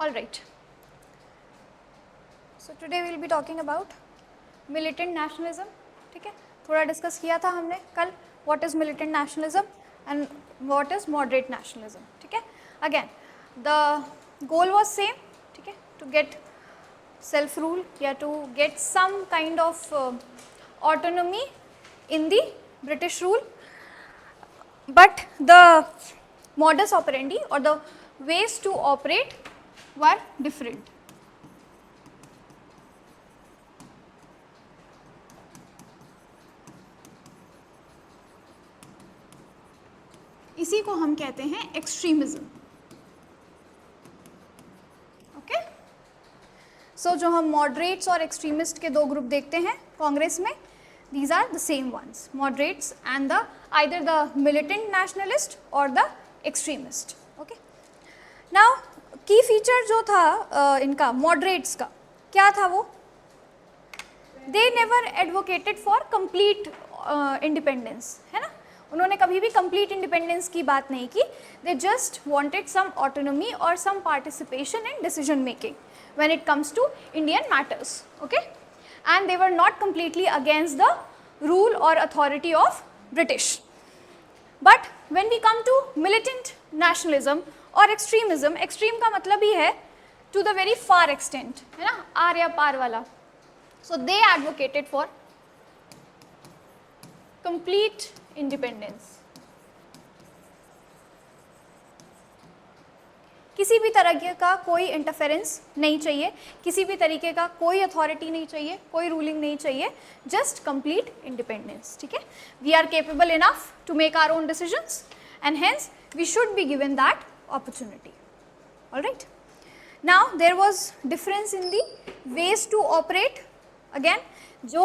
All right. So today we will be talking about militant nationalism. ठीक है, थोड़ा discuss किया था हमने कल what is militant nationalism and what is moderate nationalism. ठीक है, again the goal was same. ठीक है, to get self rule या to get some kind of autonomy in the British rule, but the modus operandi or the ways to operate were different. इसी को हम कहते हैं एक्सट्रीमिज्म. ओके, सो जो हम मॉडरेट्स और एक्सट्रीमिस्ट के दो ग्रुप देखते हैं कांग्रेस में, these are the same ones, moderates and the either the militant nationalist or the extremist. Okay, now की फीचर जो था इनका मॉडरेट्स का क्या था, वो they never advocated for complete independence, है ना. उन्होंने कभी भी complete independence की बात नहीं की. They just wanted some autonomy or some participation in decision making when it comes to Indian matters. Okay, and they were not completely against the rule or authority of British. But when we come to militant nationalism और extremism, extreme का मतलब ही है to the very far extent, है ना, are या पार वाला. So they advocated for complete independence. किसी भी तरह का कोई इंटरफेरेंस नहीं चाहिए, किसी भी तरीके का कोई अथॉरिटी नहीं चाहिए, कोई रूलिंग नहीं चाहिए, जस्ट कंप्लीट इंडिपेंडेंस. ठीक है, we are capable enough to make our own decisions and hence we should be given that opportunity. Alright, now there was difference in the ways to operate. Again जो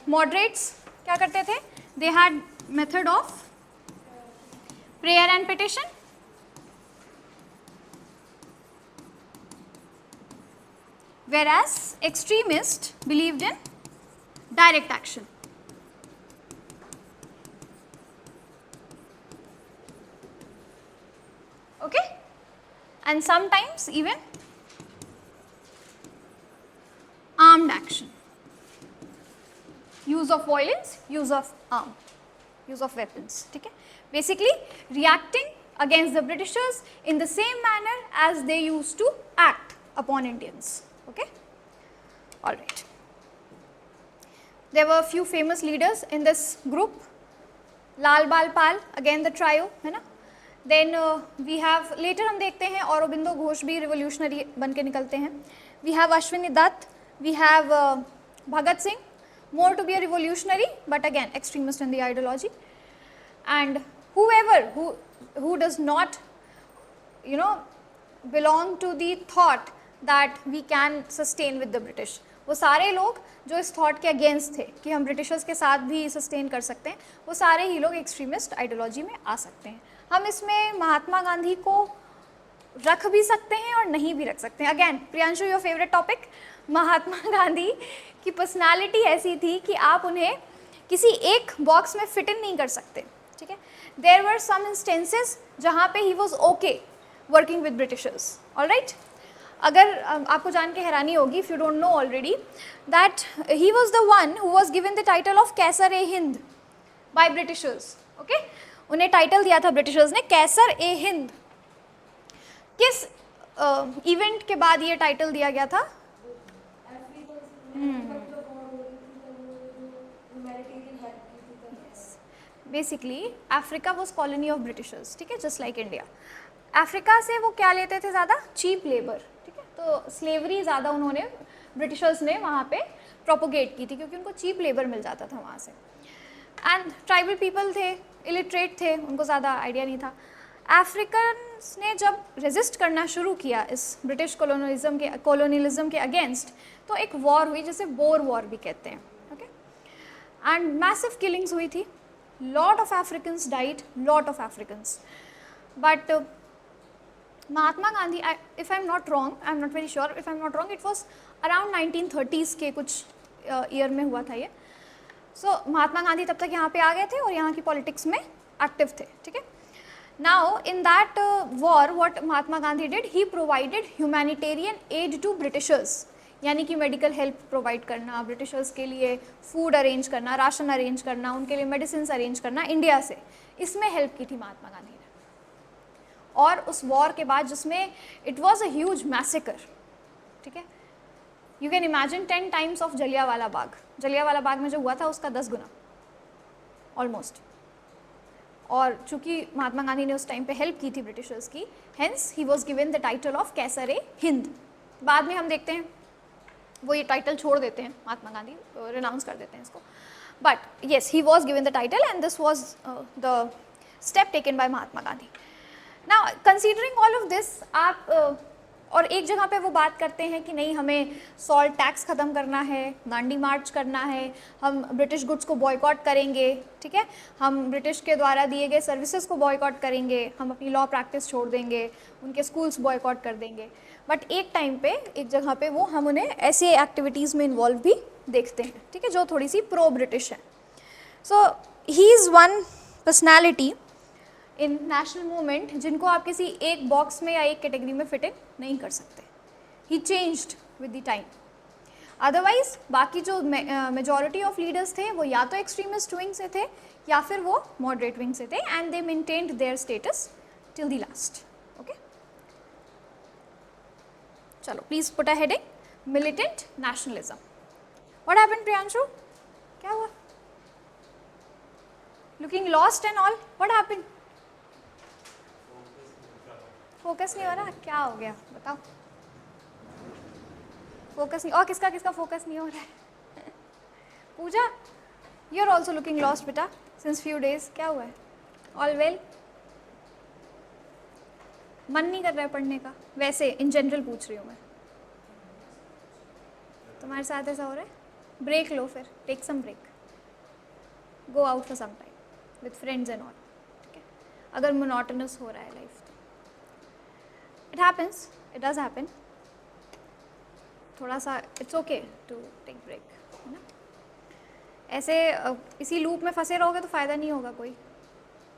moderates क्या करते थे, they had method of prayer and petition, whereas extremists believed in direct action. Okay, and sometimes even armed action, use of violence, use of arm, use of weapons. ठीक है, basically reacting against the Britishers in the same manner as they used to act upon Indians. Okay, all right. There were a few famous leaders in this group. Lal Bal Pal, again the trio, है ना. Then we have later हम देखते हैं औरोबिंदो घोष भी revolutionary बन के निकलते हैं. We have Ashwini Dutt, we have Bhagat Singh, more to be a revolutionary but again extremist in the ideology. And whoever who does not, you know, belong to the thought that we can sustain with the British, वो सारे लोग जो इस thought के against थे कि हम Britishers के साथ भी सस्टेन कर सकते हैं, वो सारे ही लोग एक्सट्रीमिस्ट आइडियोलॉजी में आ सकते हैं. हम इसमें महात्मा गांधी को रख भी सकते हैं और नहीं भी रख सकते हैं. Again Priyanshu, your favourite topic. Mahatma Gandhi की पर्सनालिटी ऐसी थी कि आप उन्हें किसी एक बॉक्स में फिट इन नहीं कर सकते. ठीक है, देयर वर सम इंस्टेंसेस जहाँ पे he was okay working with Britishers. Alright, अगर आपको जान के हैरानी होगी, if you don't know already, that he was the one who was given the title of Kaiser e Hind by Britishers. Okay, उन्हें टाइटल दिया था ब्रिटिशर्स ने कैसर ए हिंद. किस इवेंट के बाद ये टाइटल दिया गया था? Basically Africa was colony of Britishers. ठीक है, जस्ट लाइक इंडिया. अफ्रीका से वो क्या लेते थे ज़्यादा? Cheap labour. ठीक है, तो स्लेवरी ज़्यादा उन्होंने ब्रिटिशर्स ने वहाँ पे प्रोपोगेट की थी क्योंकि उनको चीप लेबर मिल जाता था वहाँ से. एंड ट्राइबल पीपल थे, इलिटरेट थे, उनको ज़्यादा आइडिया नहीं था. अफ्रीकन्स ने जब रेजिस्ट करना शुरू किया इस ब्रिटिश कॉलोनियलिज्म के अगेंस्ट, तो एक वॉर हुई जिसे बोर वॉर भी कहते हैं. ओके, एंड मैसिव किलिंग्स हुई थी. Lot of Africans died, lot of Africans. But Mahatma Gandhi, if I'm not wrong, I'm not very sure, if I'm not wrong, it was around 1930s के कुछ year में हुआ था ये. सो महात्मा गांधी तब तक यहाँ पे आ गए थे और यहाँ की पॉलिटिक्स में एक्टिव थे. ठीक है, Now in that war what Mahatma Gandhi did, he provided humanitarian aid to Britishers, यानी कि मेडिकल हेल्प प्रोवाइड करना, ब्रिटिशर्स के लिए फूड अरेंज करना, राशन अरेंज करना, उनके लिए मेडिसिन अरेंज करना इंडिया से, इसमें हेल्प की थी महात्मा गांधी ने। और उस वॉर के बाद जिसमें it was a huge massacre, ठीक है, you can imagine 10 times of Jallianwala Bagh, Jallianwala Bagh में जो हुआ था उसका 10 गुना ऑलमोस्ट। और चूंकि महात्मा गांधी ने उस टाइम पे हेल्प की थी ब्रिटिशर्स की, hence he was given the title of कैसर-ए-हिंद। बाद में हम देखते हैं वो ये टाइटल छोड़ देते हैं, महात्मा गांधी रिनाउंस कर देते हैं इसको, but yes he was given the title and this was the step taken by Mahatma Gandhi. Now considering all of this, आप और एक जगह पे वो बात करते हैं कि नहीं हमें सॉल्ट टैक्स ख़त्म करना है, दांडी मार्च करना है, हम ब्रिटिश गुड्स को बॉयकॉट करेंगे, ठीक है, हम ब्रिटिश के द्वारा दिए गए सर्विसेज को बॉयकॉट करेंगे, हम अपनी लॉ प्रैक्टिस छोड़ देंगे, उनके स्कूल्स बॉयकॉट कर देंगे। बट एक टाइम पे एक जगह पे वो हम उन्हें ऐसे एक्टिविटीज़ में इन्वॉल्व भी देखते हैं, ठीक है, जो थोड़ी सी प्रो ब्रिटिश है। So he is one personality in national movement जिनको आप किसी एक बॉक्स में या एक कैटेगरी में फिट इन नहीं कर सकते। He changed with the time. Otherwise बाकी जो मेजॉरिटी ऑफ लीडर्स थे वो या तो एक्सट्रीमिस्ट विंग से थे या फिर वो मॉडरेट विंग से थे, and they maintained their status till the last. Okay, चलो please put a heading, militant nationalism. What happened Priyanshu, क्या हुआ? Looking lost and all, what happened? Focus नहीं हो रहा, क्या हो गया बताओ? फोकस नहीं, और किसका किसका फोकस नहीं हो रहा है? Pooja, you are also looking lost बेटा सिंस फ्यू डेज, क्या हुआ है? All well? मन नहीं कर रहा है पढ़ने का? वैसे इन जनरल पूछ रही हूँ मैं, तुम्हारे साथ ऐसा हो रहा है? ब्रेक लो फिर, take some break, go out for some time with friends and all, ठीक है, अगर मोनोटोनस हो रहा है life. It happens, it does happen, थोड़ा सा it's okay to take break, है ना? ऐसे इसी लूप में फंसे रहोगे तो फ़ायदा नहीं होगा कोई,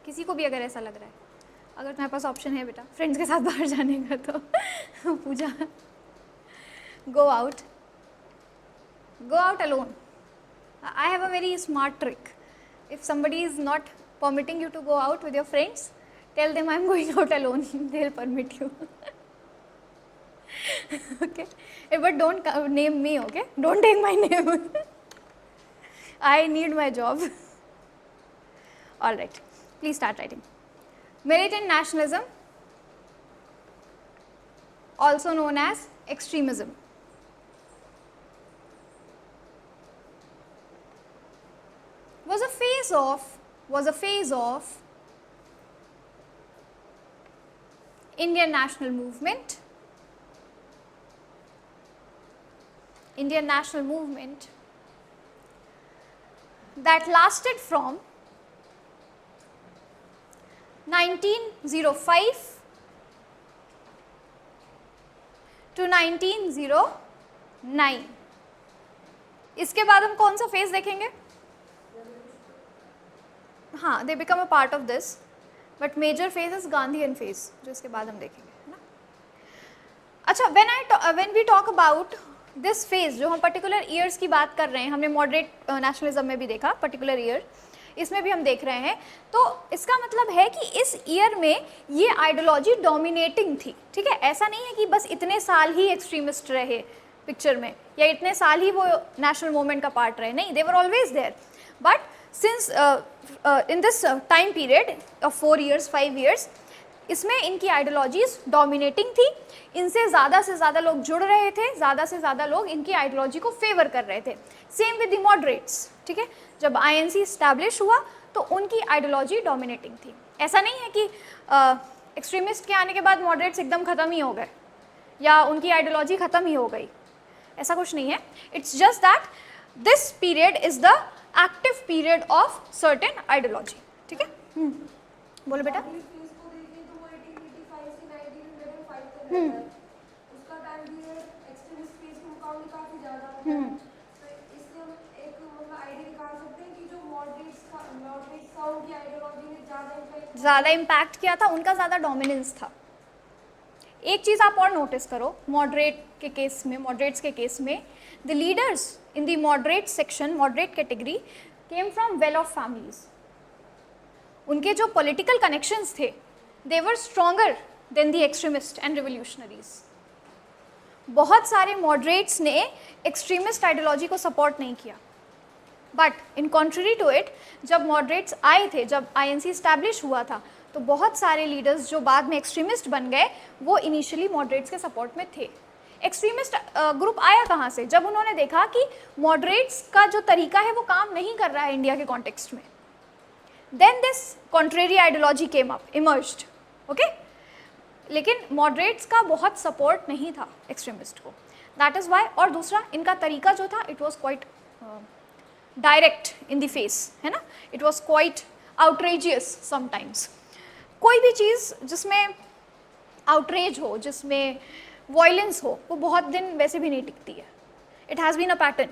किसी को भी अगर ऐसा लग रहा है। अगर तुम्हारे पास ऑप्शन है बेटा फ्रेंड्स के साथ बाहर जाने का तो Pooja, go out alone. I have a very smart trick, if somebody is not permitting you to go out with your friends, tell them I'm going out alone, they'll permit you. Okay, but don't name me, okay, don't take my name. I need my job. All right, please start writing. Militant nationalism, also known as extremism, was a phase of Indian national movement that lasted from 1905 to 1909। इसके बाद हम कौन सा phase देखेंगे? हाँ, they become a part of this, but major phase is Gandhian phase जो इसके बाद हम देखेंगे, है ना? अच्छा, when we talk about this phase, जो हम पर्टिकुलर ईयर्स की बात कर रहे हैं, हमने मॉडरेट नेशनलिज्म में भी देखा पर्टिकुलर ईयर, इसमें भी हम देख रहे हैं, तो इसका मतलब है कि इस ईयर में ये आइडियोलॉजी डोमिनेटिंग थी, ठीक है? ऐसा नहीं है कि बस इतने साल ही एक्सट्रीमिस्ट रहे पिक्चर में या इतने साल ही वो नेशनल मूवमेंट का पार्ट रहे, नहीं, they were always there, but since in this time period of 4 years 5 years, इसमें इनकी आइडियोलॉजीज डोमिनेटिंग थी, इनसे ज़्यादा से ज़्यादा लोग जुड़ रहे थे, ज़्यादा से ज़्यादा लोग इनकी आइडियोलॉजी को फेवर कर रहे थे। सेम विद द मॉडरेट्स, ठीक है, जब INC इस्टेब्लिश हुआ तो उनकी आइडियोलॉजी डोमिनेटिंग थी। ऐसा नहीं है कि एक्सट्रीमिस्ट के आने के बाद मॉडरेट्स एकदम ख़त्म ही हो गए या उनकी आइडियोलॉजी ख़त्म ही हो गई, ऐसा कुछ नहीं है। It's just that this period is the active period of certain ideology, ठीक है? बोलो बेटा। उसका टाइम भी है, एक्सट्रीमिस्ट फेज के मुकाबले काफी ज्यादा होता है, तो इसलिए हम एक मतलब आइडिया निकाल सकते हैं कि जो मॉडरेट्स का उनकी आइडियोलॉजी ने ज्यादा इम्पैक्ट ज़्यादा इम्पैक्ट किया था, उनका ज़्यादा डोमिनेंस था। एक चीज़ आप और नोटिस करो, मॉडरेट्स के केस में the leaders in the moderate section, moderate category came from well off families. उनके जो पॉलिटिकल कनेक्शंस थे they were stronger than the extremist and revolutionaries. बहुत सारे मॉडरेट्स ने एक्सट्रीमिस्ट आइडियोलॉजी को सपोर्ट नहीं किया, but in contrary to it जब मॉडरेट्स आए थे, जब आईएनसी इस्टेब्लिश हुआ था, तो बहुत सारे लीडर्स जो बाद में एक्सट्रीमिस्ट बन गए वो इनिशियली मॉडरेट्स के सपोर्ट में थे। एक्सट्रीमिस्ट ग्रुप आया कहाँ से? जब उन्होंने देखा कि मॉडरेट्स का जो तरीका है वो काम नहीं कर रहा है इंडिया के कॉन्टेक्स्ट में, then this contrary ideology came up, emerged, okay. लेकिन मॉडरेट्स का बहुत सपोर्ट नहीं था एक्सट्रीमिस्ट को, दैट इज़ वाई। और दूसरा, इनका तरीका जो था it was quite direct in the face, है ना, it was quite outrageous sometimes. कोई भी चीज़ जिसमें आउटरेज हो, जिसमें वॉयलेंस हो, वो बहुत दिन वैसे भी नहीं टिकती है। It has been a pattern.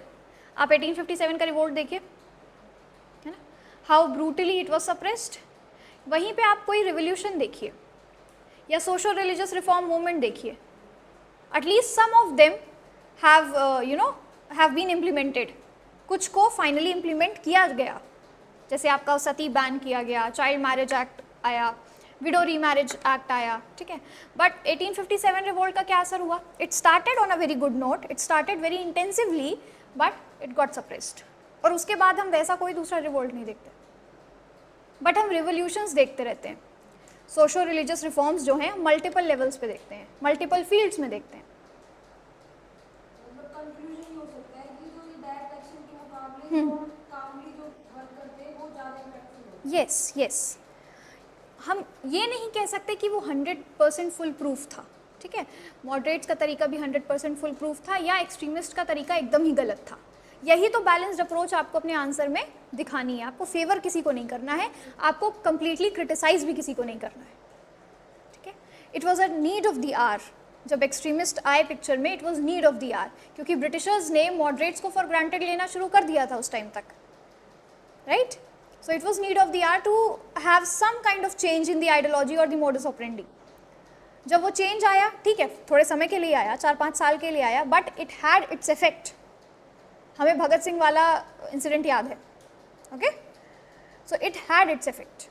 आप 1857 का रिवोल्ट देखिए, है ना, how brutally it was suppressed. वहीं पे आप कोई रिवोल्यूशन देखिए या सोशल रिलीजियस रिफॉर्म मूवमेंट देखिए, at least some of them have been implemented. कुछ को फाइनली इम्प्लीमेंट किया गया, जैसे आपका सती बैन किया गया, चाइल्ड मैरिज एक्ट आया, विडो रीमैरिज एक्ट आया, ठीक है। बट 1857 रिवोल्ट का क्या असर हुआ? It started on a very good note, it started very intensively, but it got suppressed. और उसके बाद हम वैसा कोई दूसरा रिवोल्ट नहीं देखते, बट हम रिवोल्यूशंस देखते रहते हैं। सोशो रिलीजियस रिफॉर्म्स जो हैं मल्टीपल लेवल्स पे देखते हैं, मल्टीपल फील्ड्स में देखते हैं। कंक्लूजन ये हो सकता है कि जो ये डायरेक्ट एक्शन के मुकाबले जो कामली जो वर्क करते हैं वो ज़्यादा इफेक्टिव है। यस यस, हम ये नहीं कह सकते कि वो 100% फुल प्रूफ था, ठीक है। मॉडरेट्स का तरीका भी 100% फुल प्रूफ था, या एक्सट्रीमिस्ट का तरीका एकदम ही गलत था। यही तो बैलेंस्ड अप्रोच आपको अपने आंसर में दिखानी है। आपको फेवर किसी को नहीं करना है, आपको कंप्लीटली क्रिटिसाइज भी किसी को नहीं करना है, ठीक है। It was a need of the hour. जब एक्सट्रीमिस्ट आए पिक्चर में, it was need of the hour, क्योंकि ब्रिटिशर्स ने मॉडरेट्स को फॉर ग्रांटेड लेना शुरू कर दिया था उस टाइम तक, right. So it was need of the hour to have some kind of change in the ideology or the modus operandi. जब वो चेंज आया, ठीक है, थोड़े समय के लिए आया, 4-5 साल के लिए आया, but it had its effect. हमें भगत सिंह वाला इंसिडेंट याद है, okay. So it had its effect.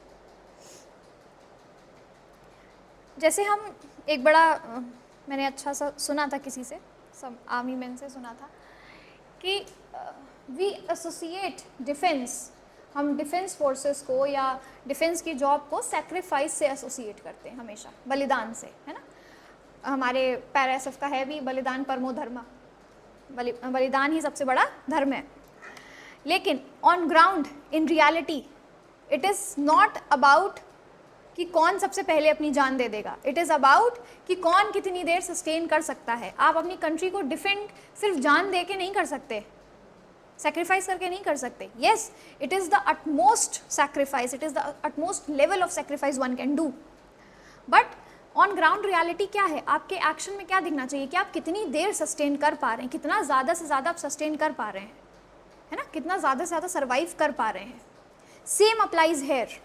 जैसे हम एक बड़ा मैंने अच्छा सा सुना था किसी से, सब आर्मी मैन से सुना था कि वी एसोसिएट डिफेंस, हम डिफेंस फोर्सेस को या डिफेंस की जॉब को सैक्रिफाइस से एसोसिएट करते हैं, हमेशा बलिदान से, है ना। हमारे पैराएसएफ का है भी बलिदान परमो धर्मा, बलिदान ही सबसे बड़ा धर्म है। लेकिन on ground in reality it is not about कि कौन सबसे पहले अपनी जान दे देगा, इट इज़ अबाउट कि कौन कितनी देर सस्टेन कर सकता है। आप अपनी कंट्री को डिफेंड सिर्फ जान दे के नहीं कर सकते, सैक्रिफाइस करके नहीं कर सकते। Yes, it is the utmost sacrifice, it is the utmost level of sacrifice one can do. But on ground reality क्या है? आपके एक्शन में क्या दिखना चाहिए कि आप कितनी देर सस्टेन कर पा रहे हैं, कितना ज़्यादा से ज़्यादा आप सस्टेन कर पा रहे हैं, है ना, कितना ज़्यादा से ज़्यादा सर्वाइव कर पा रहे हैं। Same applies here.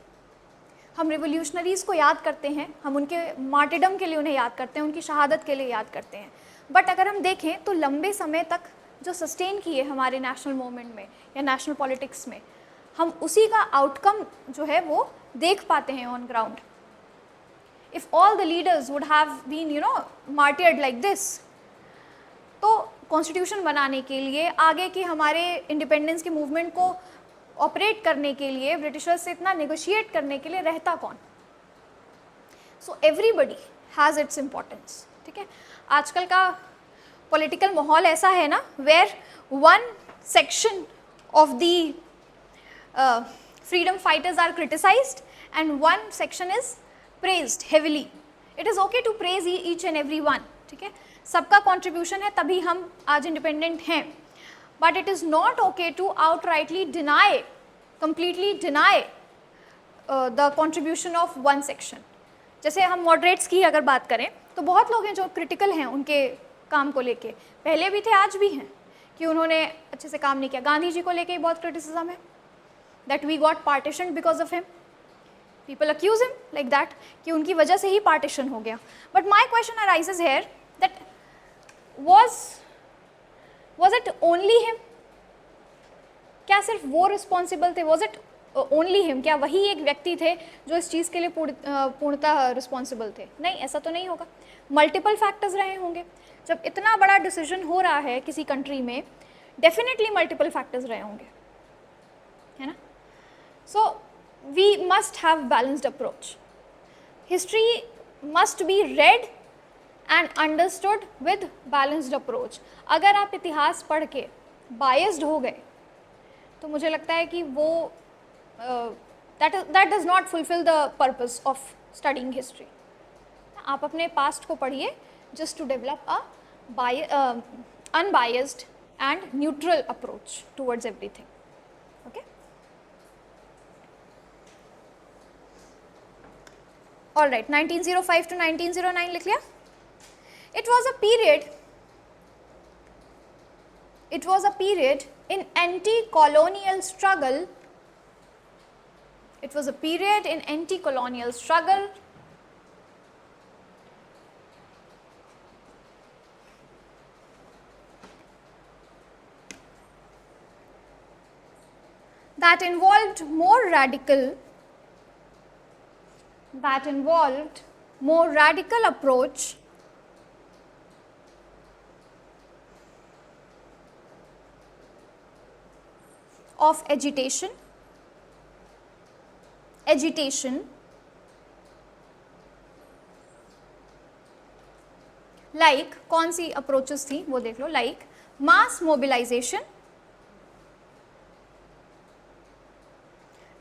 हम रिवोल्यूशनरीज़ को याद करते हैं, हम उनके मार्टिडम के लिए उन्हें याद करते हैं, उनकी शहादत के लिए याद करते हैं, बट अगर हम देखें तो लंबे समय तक जो सस्टेन किए हमारे नेशनल मूवमेंट में या नेशनल पॉलिटिक्स में, हम उसी का आउटकम जो है वो देख पाते हैं on ground. If all the leaders would have been martyred like this, तो कॉन्स्टिट्यूशन बनाने के लिए, आगे के हमारे इंडिपेंडेंस के मूवमेंट को ऑपरेट करने के लिए, ब्रिटिशर्स से इतना नेगोशिएट करने के लिए रहता कौन? So everybody has its importance, ठीक है। आजकल का पॉलिटिकल माहौल ऐसा है ना, where one section of the freedom fighters are criticised and one section is praised heavily. It is okay to praise each and every one, ठीक है, सबका कॉन्ट्रीब्यूशन है तभी हम आज इंडिपेंडेंट हैं, but it is not okay to outrightly deny, completely deny the contribution of one section. जैसे हम मॉडरेट्स की अगर बात करें तो बहुत लोग हैं जो क्रिटिकल हैं उनके काम को लेके, पहले भी थे आज भी हैं कि उन्होंने अच्छे से काम नहीं किया। गांधी जी को लेके बहुत क्रिटिसिज्म है, that we got partition because of him, People accuse him like that कि उनकी वजह से ही partition हो गया. But my question arises here that was it only him? क्या सिर्फ वो responsible थे? Was it only him? क्या वही एक व्यक्ति थे जो इस चीज़ के लिए पूर्णतः responsible थे? नहीं, ऐसा तो नहीं होगा. Multiple factors रहे होंगे. जब इतना बड़ा decision हो रहा है किसी country में, definitely multiple factors रहे होंगे, है ना? So we must have balanced approach. History must be read and understood with balanced approach. अगर आप इतिहास पढ़ के biased हो गए तो मुझे लगता है कि वो that does not fulfill the purpose of studying history. आप अपने past को पढ़िए just to develop a unbiased and neutral approach towards everything. Okay? All right, 1905 to 1909 लिख लिया. It was a period in anti-colonial struggle. It was a period in anti-colonial struggle that involved more radical approach of agitation like कौन सी approaches थी वो देख लो, like mass mobilization,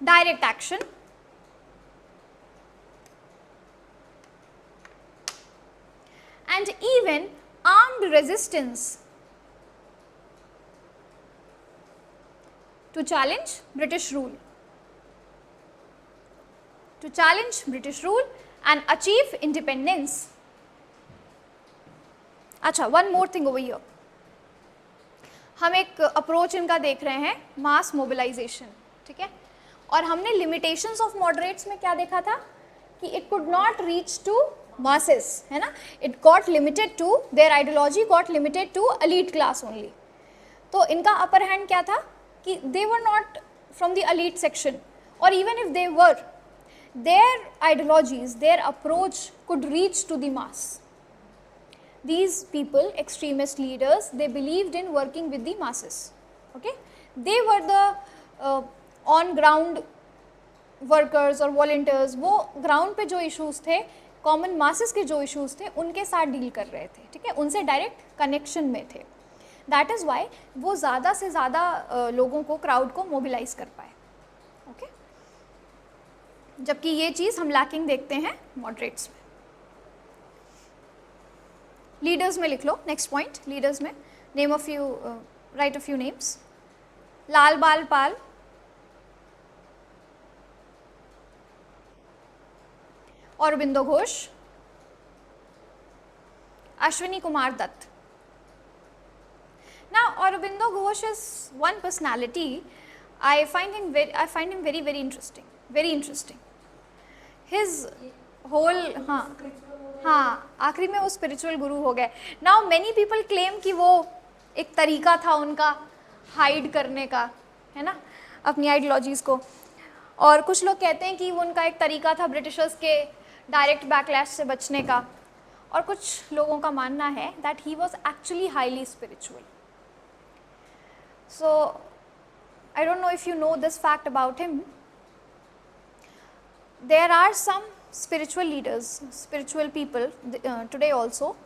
direct action, and even armed resistance to challenge British rule and achieve independence. अच्छा, one more thing over here. हम एक approach इनका देख रहे हैं, मास मोबिलाइजेशन, ठीक है, और हमने लिमिटेशंस ऑफ मॉडरेट्स में क्या देखा था कि it could not reach to masses, है ना, it got limited to, their ideology got limited to elite class only. तो इनका upper hand क्या था कि they were not from the elite section, or even if they were, their ideologies, their approach could reach to the mass. These people, extremist leaders, they believed in working with the masses. Okay, they were the on ground workers or volunteers. वो ground पे जो issues थे, common masses के जो issues थे उनके साथ deal कर रहे थे, ठीक है, उनसे डायरेक्ट कनेक्शन में थे. दैट इज़ वाई वो ज़्यादा से ज़्यादा लोगों को, क्राउड को मोबिलाइज कर पाए. ओके, जबकि ये चीज़ हम लैकिंग देखते हैं मॉडरेट्स में. लीडर्स में लिख लो, नेक्स्ट पॉइंट, लीडर्स में name of you, write of you names. Lal Bal Pal, Aurobindo Ghosh, Ashwini Kumar Dutt. Now Aurobindo Ghosh is one personality. I find him very very interesting. His whole हाँ आखिरी में वो spiritual guru हो गए. Now many people claim कि वो एक तरीका था उनका hide करने का, है ना, अपनी ideologies को, और कुछ लोग कहते हैं कि वो उनका एक तरीका था ब्रिटिशर्स के डायरेक्ट बैकलैश से बचने का, और कुछ लोगों का मानना है that he was actually highly spiritual. So I don't know if you know this fact about him. There are some spiritual leaders, spiritual people today also,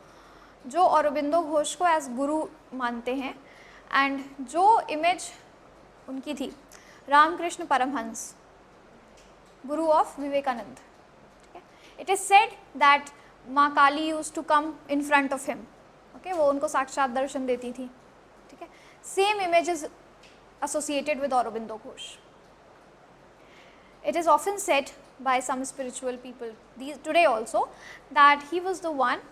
जो औरोबिंदो घोष को एज गुरु मानते हैं, एंड जो इमेज उनकी थी Ramakrishna Paramhansa, guru of Vivekananda. It is said that माँ काली used to come in front of him. Okay, वो उनको साक्षात दर्शन देती थी, ठीक है. Same image is associated with Aurobindo Ghosh. It is often said by some spiritual people today also that he was the one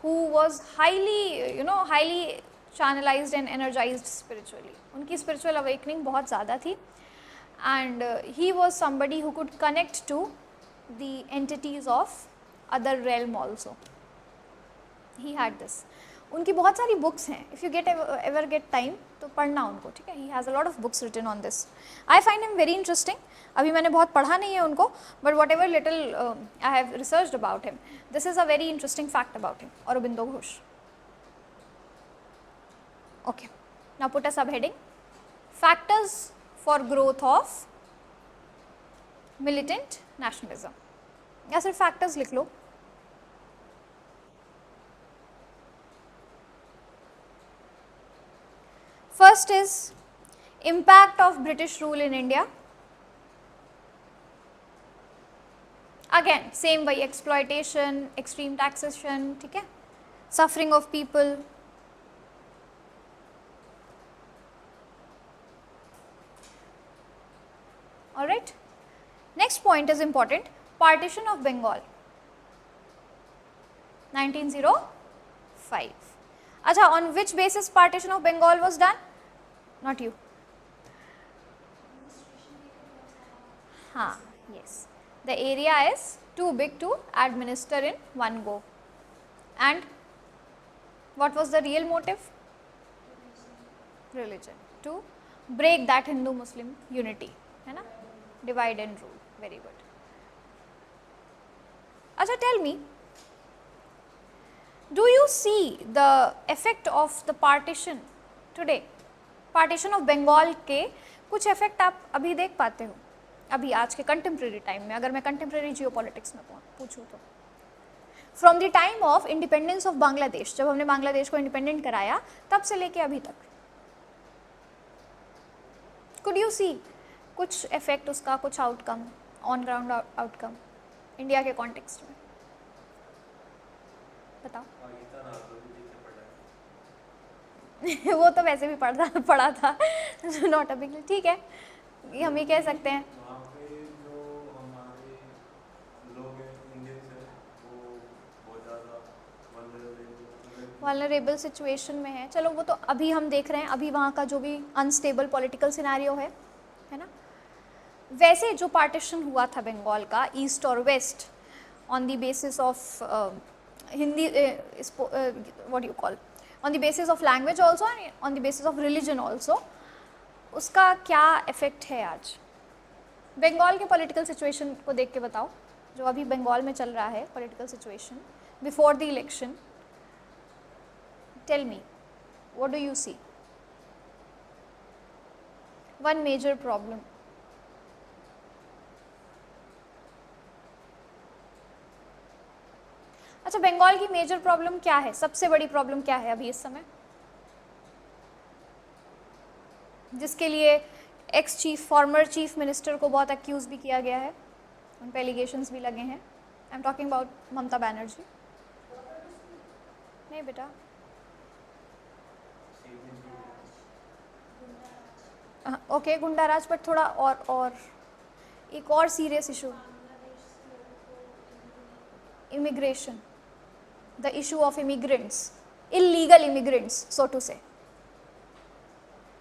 who was highly channelized and energized spiritually. उनकी spiritual awakening बहुत ज़्यादा थी, and he was somebody who could connect to the entities of other realm also. He had this. उनकी बहुत सारी books हैं. If you ever get time तो पढ़ना उनको, ठीक है. He has a lot of books written on this. I find him very interesting. अभी मैंने बहुत पढ़ा नहीं है उनको, but whatever little I have researched about him, this is a very interesting fact about him. Aurobindo Ghosh. Okay. Now put a subheading. Factors for growth of militant nationalism. या सिर्फ factors लिख लो. First is impact of British rule in India. Again, same way, exploitation, extreme taxation, ठीक है, suffering of people. All right. Next point is important. Partition of Bengal. 1905. अच्छा, on which basis partition of Bengal was done? Not you. हाँ, yes. The area is too big to administer in one go. And what was the real motive? Religion. To break that Hindu-Muslim unity, है ना? Divide and rule. Very good. अच्छा, tell me, do you see the effect of the partition today? Partition of Bengal के कुछ effect आप अभी देख पाते हो? अभी आज के contemporary time में, अगर मैं contemporary geopolitics में पूछूँ तो, from the time of independence of Bangladesh, जब हमने बांग्लादेश को independent कराया, तब से लेके अभी तक, could you see कुछ effect उसका, कुछ outcome, on ground outcome, India के context में? बताओ. वो तो वैसे भी पढ़ा था, नॉट अ बिग डील, ठीक है, ये हम ही कह सकते हैं. वहाँ पे जो हमारे लोग हैं, इंडियंस हैं, वो बहुत ज़्यादा वल्नरेबल सिचुएशन में है. चलो वो तो अभी हम देख रहे हैं, अभी वहाँ का जो भी अनस्टेबल पॉलिटिकल सिनेरियो है ना. वैसे जो पार्टीशन हुआ था बंगाल का ईस्ट और west on the basis of Hindi, what you call, on the basis of language also and on the basis of religion also, उसका क्या इफेक्ट है आज? बंगाल के पॉलिटिकल सिचुएशन को देख के बताओ, जो अभी बंगाल में चल रहा है political situation before the election. Tell me, what do you see? One major problem. अच्छा, बंगाल की मेजर प्रॉब्लम क्या है? सबसे बड़ी प्रॉब्लम क्या है अभी इस समय, जिसके लिए ex chief, former chief minister को बहुत अक्यूज भी किया गया है, उन पे एलिगेशंस भी लगे हैं. I am talking about Mamata Banerjee. नहीं बेटा, ओके, गुंडा राज, पर थोड़ा और एक और serious issue, immigration. The issue of immigrants, illegal immigrants, so to say.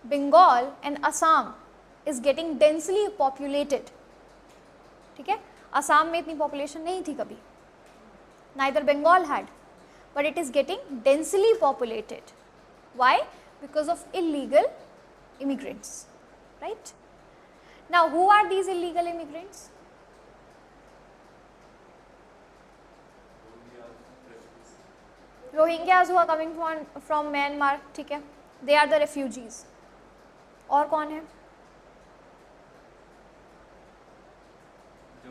Bengal and Assam is getting densely populated. ठीक है, असम में इतनी population नहीं थी कभी. Neither Bengal had, but it is getting densely populated. Why? Because of illegal immigrants, right? Now, who are these illegal immigrants? Rohingyas हुआ coming from Myanmar, ठीक है, दे आर द रेफ्यूजीज. और कौन है? जो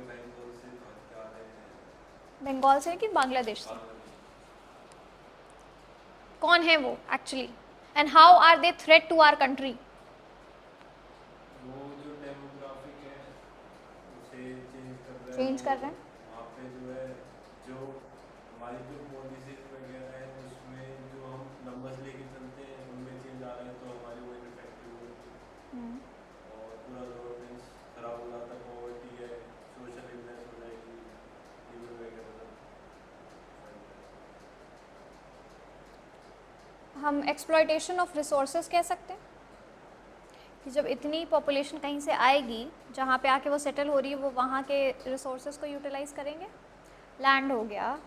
बंगाल से कि बांग्लादेश से? कौन है वो actually, and how are they threat to our country? वो जो डेमोग्राफिक है उसे चेंज कर रहे हैं. वहाँ पे जो है, जो हमारी जो पॉलिसीज वगैरह है उसमें जो हम नंबर्स लेके चलते हैं उनमें चेंज आ रहे हैं, तो हमारी वो इफेक्टिव होती है और पूरा गवर्नेंस खराब हो जाता है. पॉवर्टी है, सोशल इलनेस हो जाएगी, लीवर वगैरह. हम एक्सप्लॉयटेशन ऑफ रिसोर्सेज कह सकते हैं, कि जब इतनी पॉपुलेशन कहीं से आएगी, जहाँ पे आके वो सेटल हो रही है, वो वहाँ के रिसोर्सेज को यूटिलाइज करेंगे। लैंड हो गया,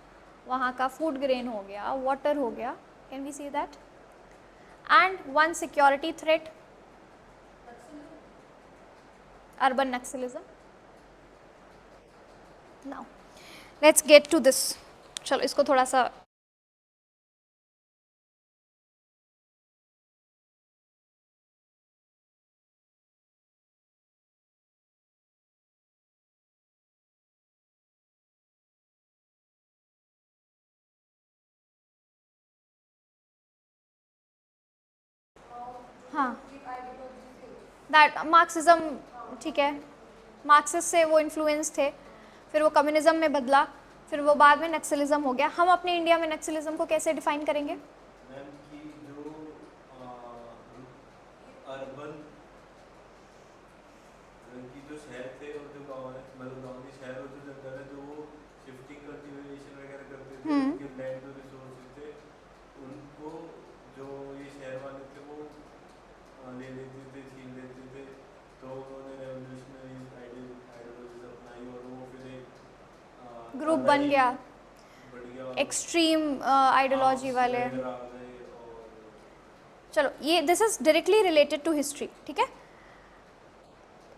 वहाँ का फूड ग्रेन हो गया, वाटर हो गया, can we see that. And one security threat, urban naxalism. Now let's get to this. चलो इसको थोड़ा सा हाँ, दैट मार्क्सिज्म, ठीक है, मार्क्सिस्ट से वो इन्फ्लुएंस थे, फिर वो कम्युनिज्म में बदला, फिर वो बाद में नक्सलिज्म हो गया। हम अपने इंडिया में नक्सलिज्म को कैसे डिफाइन करेंगे? मैम की जो अर्बन की जो शहर थे और जो गांव है, मतलब गांव के शहर और जो जंगल है, जो वो शिफ्टिंग कल्टीवेशन वगैरह करते थे, उनके लैंड जो रिसोर्सेज थे उनको जो ये शहर वाले थे वो ले लेते थे, छीन लेते थे। तो उन्होंने रेवोल्यूशनरी आइडियोलॉजीज अपनाई और वो फिर एक ग्रुप बन गया, बढ़िया एक्सट्रीम आइडियोलॉजी वाले। वगैरह आ गए। और चलो ये this is directly related to history, ठीक है।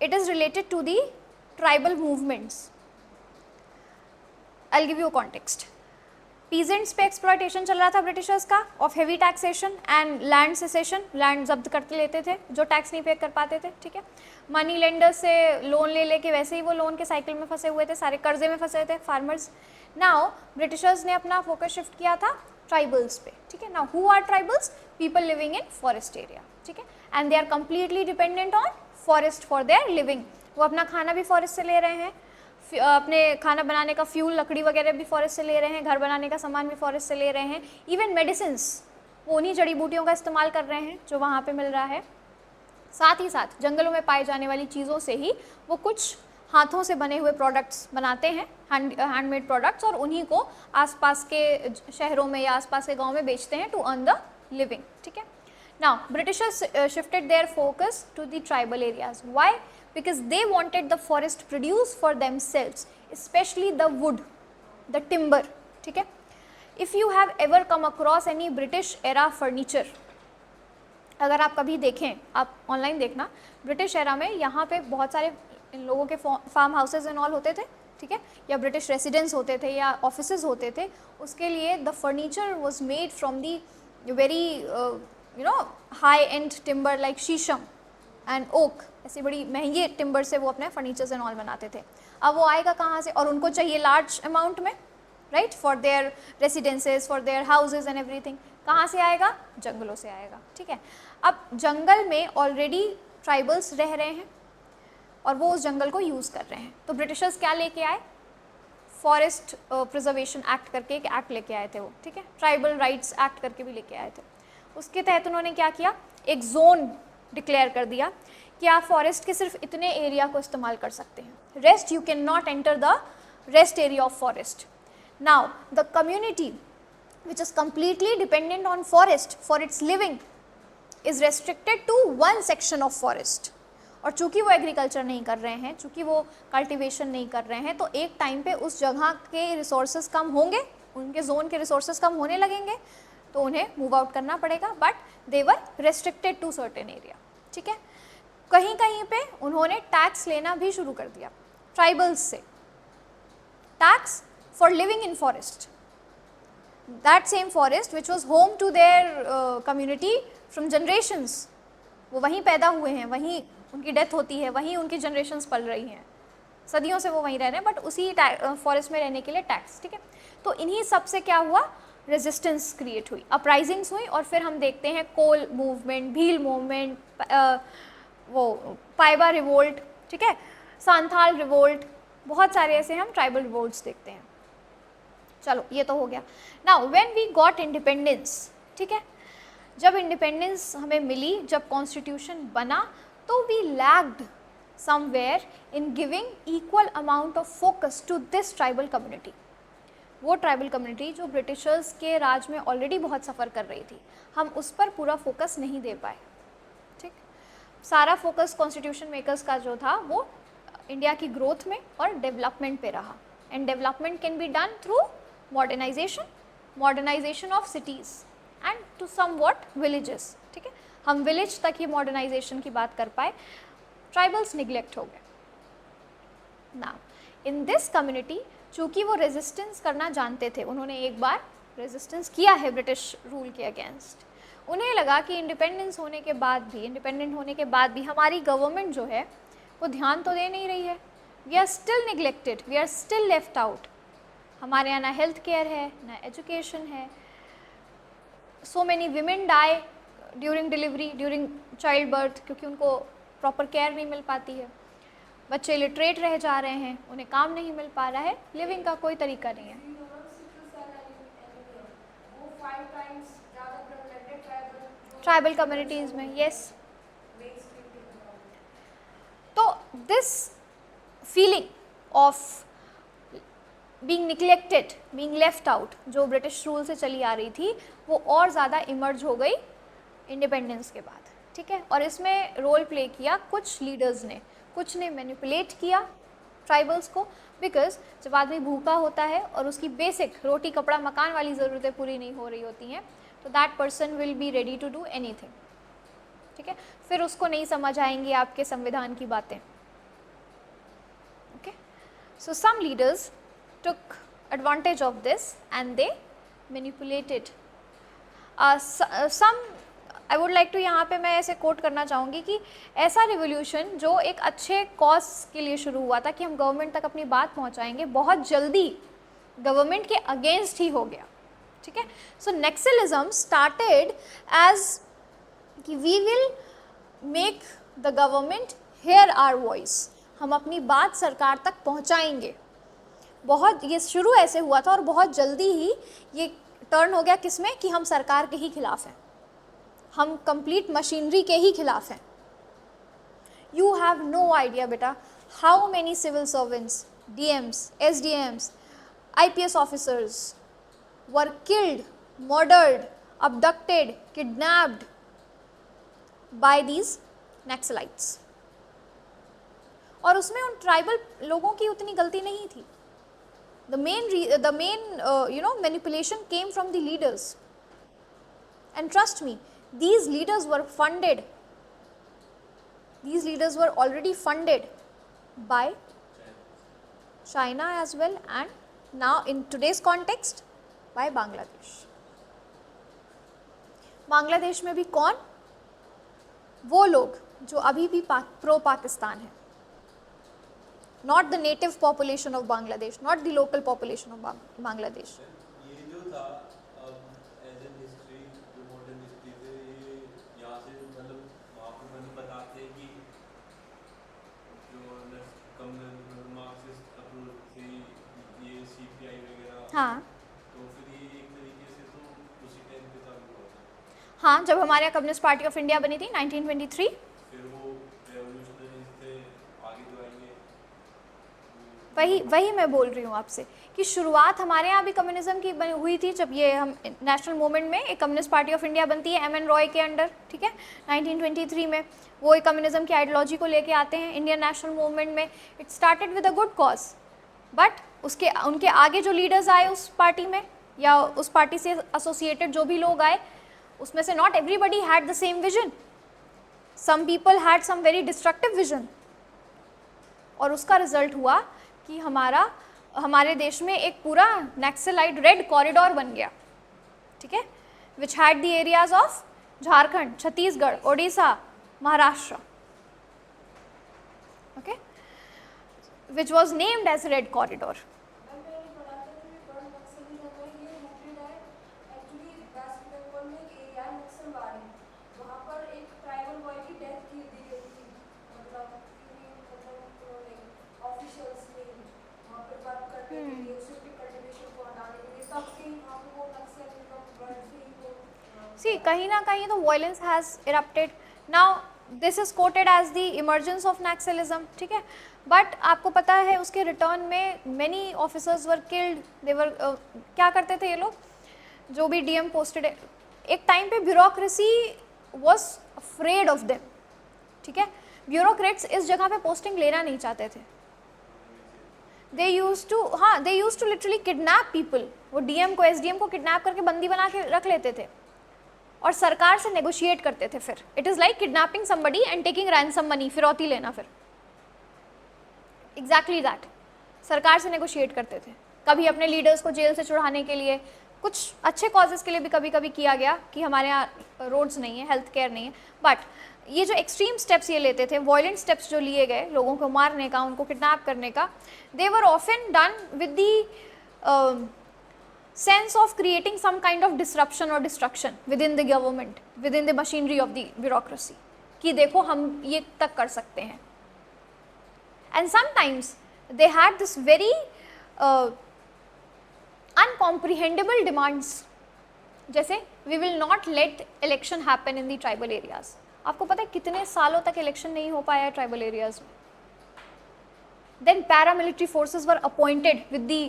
It is related to the tribal movements. I give you context. Peasants पे एक्सप्लॉयटेशन चल रहा था ब्रिटिशर्स का of heavy taxation and land cessation, land जब्त करते लेते थे जो टैक्स नहीं पे कर पाते थे, ठीक है। मनी लेंडर से लोन ले लेके वैसे ही वो लोन के साइकिल में फंसे हुए थे, सारे कर्जे में फंसे थे फार्मर्स। नाउ ब्रिटिशर्स ने अपना फोकस शिफ्ट किया था ट्राइबल्स पे, ठीक है। Now who are tribals? People living in forest area, ठीक है, and they are completely dependent on forest for their living. वो अपना खाना भी फॉरेस्ट से ले रहे हैं, अपने खाना बनाने का फ्यूल, लकड़ी वगैरह भी फॉरेस्ट से ले रहे हैं, घर बनाने का सामान भी फॉरेस्ट से ले रहे हैं, इवन मेडिसिन्स वो उन्हीं जड़ी बूटियों का इस्तेमाल कर रहे हैं जो वहाँ पे मिल रहा है। साथ ही साथ जंगलों में पाई जाने वाली चीज़ों से ही वो कुछ हाथों से बने हुए प्रोडक्ट्स बनाते हैं, हैंडमेड प्रोडक्ट्स, और उन्हीं को आसपास के शहरों में या आसपास के गाँव में बेचते हैं टू अर्न द लिविंग, ठीक है। Now Britishers shifted their focus to the tribal areas. Why? Because they wanted the forest produce for themselves, especially the wood, the timber, ठीक है। If you have ever come across any British era furniture, अगर आप कभी देखें, आप online देखना, British era में यहाँ पे बहुत सारे इन लोगों के फार्म हाउसेज एंड ऑल होते थे, ठीक है, या ब्रिटिश रेसिडेंस होते थे या ऑफिसेज होते थे। उसके लिए the furniture was made from the very high and timber like शीशम एंड ओक, ऐसी बड़ी महंगी टिम्बर से वो अपने फर्नीचर्स एंड ऑल बनाते थे। अब वो आएगा कहाँ से? और उनको चाहिए लार्ज अमाउंट में, right, for their residences, for their houses and everything. कहाँ से आएगा? जंगलों से आएगा, ठीक है। अब जंगल में ऑलरेडी ट्राइबल्स रह रहे हैं और वो उस जंगल को यूज़ कर रहे हैं। तो ब्रिटिशर्स क्या लेके आए? फॉरेस्ट प्रिजर्वेशन एक्ट करके एक एक्ट लेके आए थे वो, ठीक है, ट्राइबल राइट्स एक्ट करके भी लेके आए थे। उसके तहत उन्होंने क्या किया? एक जोन डिक्लेयर कर दिया कि आप फॉरेस्ट के सिर्फ इतने एरिया को इस्तेमाल कर सकते हैं, rest you can not enter the rest area of forest. Now the community which is completely dependent on forest for its living is restricted to one section of forest। और चूंकि वो एग्रीकल्चर नहीं कर रहे हैं, चूंकि वो कल्टीवेशन नहीं कर रहे हैं, तो एक टाइम पे उस जगह के रिसोर्सेज कम होंगे, उनके जोन के रिसोर्सेज कम होने लगेंगे, तो उन्हें मूव आउट करना पड़ेगा, but they were restricted to certain area, ठीक है। कहीं कहीं पे उन्होंने टैक्स लेना भी शुरू कर दिया ट्राइबल्स से, tax for living in forest. That same forest which was home to their community from generations, वो वहीं पैदा हुए हैं, वहीं उनकी डेथ होती है, वहीं उनकी जनरेशन्स पल रही हैं, सदियों से वो वहीं रह रहे हैं, बट उसी फॉरेस्ट में रहने के लिए टैक्स, ठीक है। तो इन्हीं सब से क्या हुआ? रेजिस्टेंस क्रिएट हुई, अपराइजिंग्स हुई, और फिर हम देखते हैं कोल मूवमेंट, भील मूवमेंट, वो पाइबा रिवोल्ट, ठीक है, सांथाल रिवोल्ट, बहुत सारे ऐसे हम ट्राइबल रिवोल्ट्स देखते हैं। चलो ये तो हो गया। Now when we got independence, ठीक है, जब इंडिपेंडेंस हमें मिली, जब कॉन्स्टिट्यूशन बना, तो we lagged somewhere in giving equal amount of focus to this tribal community. वो ट्राइबल कम्युनिटी जो ब्रिटिशर्स के राज में ऑलरेडी बहुत सफ़र कर रही थी, हम उस पर पूरा फोकस नहीं दे पाए, ठीक। सारा फोकस कॉन्स्टिट्यूशन मेकर्स का जो था वो इंडिया की ग्रोथ में और डेवलपमेंट पे रहा. And development can be done through modernisation of cities and to somewhat villages. ठीक है, हम विलेज तक ही मॉडर्नाइजेशन की बात कर पाए, ट्राइबल्स निगलेक्ट हो गए. नाउ इन दिस कम्युनिटी, चूँकि वो रेजिस्टेंस करना जानते थे, उन्होंने एक बार रेजिस्टेंस किया है ब्रिटिश रूल के अगेंस्ट. उन्हें लगा कि इंडिपेंडेंट होने के बाद भी हमारी गवर्नमेंट जो है वो ध्यान तो दे नहीं रही है. We are still neglected, we are still left out. हमारे यहाँ ना हेल्थ केयर है, ना एजुकेशन है. So many women die during delivery, during child birth, क्योंकि उनको प्रॉपर केयर नहीं मिल पाती है. बच्चे लिटरेट रह जा रहे हैं, उन्हें काम नहीं मिल पा रहा है, लिविंग का कोई तरीका नहीं है. वो 5 टाइम्स ज़्यादा प्रेवलेंट ट्राइबल कम्युनिटीज़ में. यस, तो this feeling of being neglected, being left out, जो ब्रिटिश रूल से चली आ रही थी, वो और ज़्यादा इमर्ज हो गई इंडिपेंडेंस के बाद. ठीक है, और इसमें रोल प्ले किया कुछ लीडर्स ने, कुछ ने मैनिपुलेट किया ट्राइबल्स को. बिकॉज जब आदमी भूखा होता है और उसकी बेसिक रोटी कपड़ा मकान वाली ज़रूरतें पूरी नहीं हो रही होती हैं, तो that person will be ready to do anything. ठीक है, फिर उसको नहीं समझ आएंगी आपके संविधान की बातें. Okay, so some leaders took advantage of this and they manipulated. Some I would like to, यहाँ पे मैं ऐसे कोट करना चाहूँगी कि ऐसा रिवोल्यूशन जो एक अच्छे कॉज के लिए शुरू हुआ था कि हम गवर्नमेंट तक अपनी बात पहुँचाएंगे, बहुत जल्दी गवर्नमेंट के अगेंस्ट ही हो गया. ठीक है, सो नेक्सलिज्म स्टार्टेड एज कि we will make the government hear our voice, हम अपनी बात सरकार तक पहुँचाएंगे. बहुत ये शुरू ऐसे हुआ था और बहुत जल्दी ही ये टर्न हो गया किसमें कि हम सरकार के ही खिलाफ हैं, हम कंप्लीट मशीनरी के ही खिलाफ हैं. यू हैव नो आइडिया बेटा how many civil servants, DMs, SDMs, IPS officers were killed, murdered, abducted, kidnapped by these Naxalites. और उसमें उन ट्राइबल लोगों की उतनी गलती नहीं थी. The main manipulation came from the leaders. And trust me, these leaders were funded. These leaders were already funded by China as well, and now in today's context by Bangladesh. Bangladesh में भी कौन? वो लोग जो अभी भी प्रो पाकिस्तान है. Not the native population of Bangladesh, not the local population of Bangladesh. ये जो था एज एन हिस्ट्री, जो मॉडर्न हिस्ट्री से ये यहाँ से मतलब वहाँ पर मैंने बताते हैं कि जो कम मार्क्सिस्ट अप्रोच से ये सीपीआई वगैरह, हाँ, तो फिर ये एक तरीके से तो उसी टाइम पे चालू हुआ था. हाँ, जब हमारे यहाँ कम्युनिस्ट पार्टी ऑफ इंडिया बनी थी 1923, फिर वो रेवोल्यूशनरी थे, आगे जो आएंगे वही मैं बोल रही हूँ आपसे कि शुरुआत हमारे यहाँ भी कम्युनिज्म की हुई थी. जब ये हम नेशनल मूवमेंट में एक कम्युनिस्ट पार्टी ऑफ इंडिया बनती है एम.एन. रॉय के अंडर. ठीक है, 1923 में वो एक कम्युनिज्म की आइडियोलॉजी को लेके आते हैं इंडियन नेशनल मूवमेंट में. It started with a good cause, but उनके आगे जो लीडर्स आए उस पार्टी में या उस पार्टी से एसोसिएटेड जो भी लोग आए, उसमें से not everybody had the same vision. Some people had some very destructive vision, और उसका रिजल्ट हुआ कि हमारे देश में एक पूरा नक्सलाइट रेड कॉरिडोर बन गया. ठीक है, which had the areas of Jharkhand, Chhattisgarh, Odisha, Maharashtra. Okay, which was named as red corridor. See, कहीं ना कहीं तो violence has erupted. Now this is quoted as the emergence of Naxalism. ठीक है, बट आपको पता है उसके रिटर्न में many officers were killed. They were क्या करते थे ये लोग, जो भी डीएम पोस्टेड है, एक टाइम पे bureaucracy was afraid of them. ठीक ठीक है, ब्यूरोक्रेट्स इस जगह पे पोस्टिंग लेना नहीं चाहते थे. They use to literally kidnap people. वो डीएम को, एसडीएम को किडनैप करके बंदी बना के रख लेते थे और सरकार से नेगोशिएट करते थे. फिर it is like kidnapping somebody and taking ransom money, फिरौती लेना. फिर एग्जैक्टली दैट, सरकार से नेगोशिएट करते थे. कभी अपने लीडर्स को जेल से छुड़ाने के लिए, कुछ अच्छे कॉजेज़ के लिए भी कभी कभी किया गया कि हमारे यहाँ रोड्स नहीं है, हेल्थ केयर नहीं है. बट ये जो एक्सट्रीम स्टेप्स ये लेते थे, वॉयलेंट स्टेप्स जो लिए गए लोगों को मारने का, उनको किडनैप करने का, they were often done with the sense of creating some kind of disruption or destruction within the government, within the machinery of the bureaucracy, कि देखो हम ये तक कर सकते हैं. And sometimes they had this very uncomprehendable demands, जैसे we will not let election happen in the tribal areas. आपको पता है कितने सालों तक इलेक्शन नहीं हो पाया है ट्राइबल एरियाज में. Then paramilitary forces were appointed with the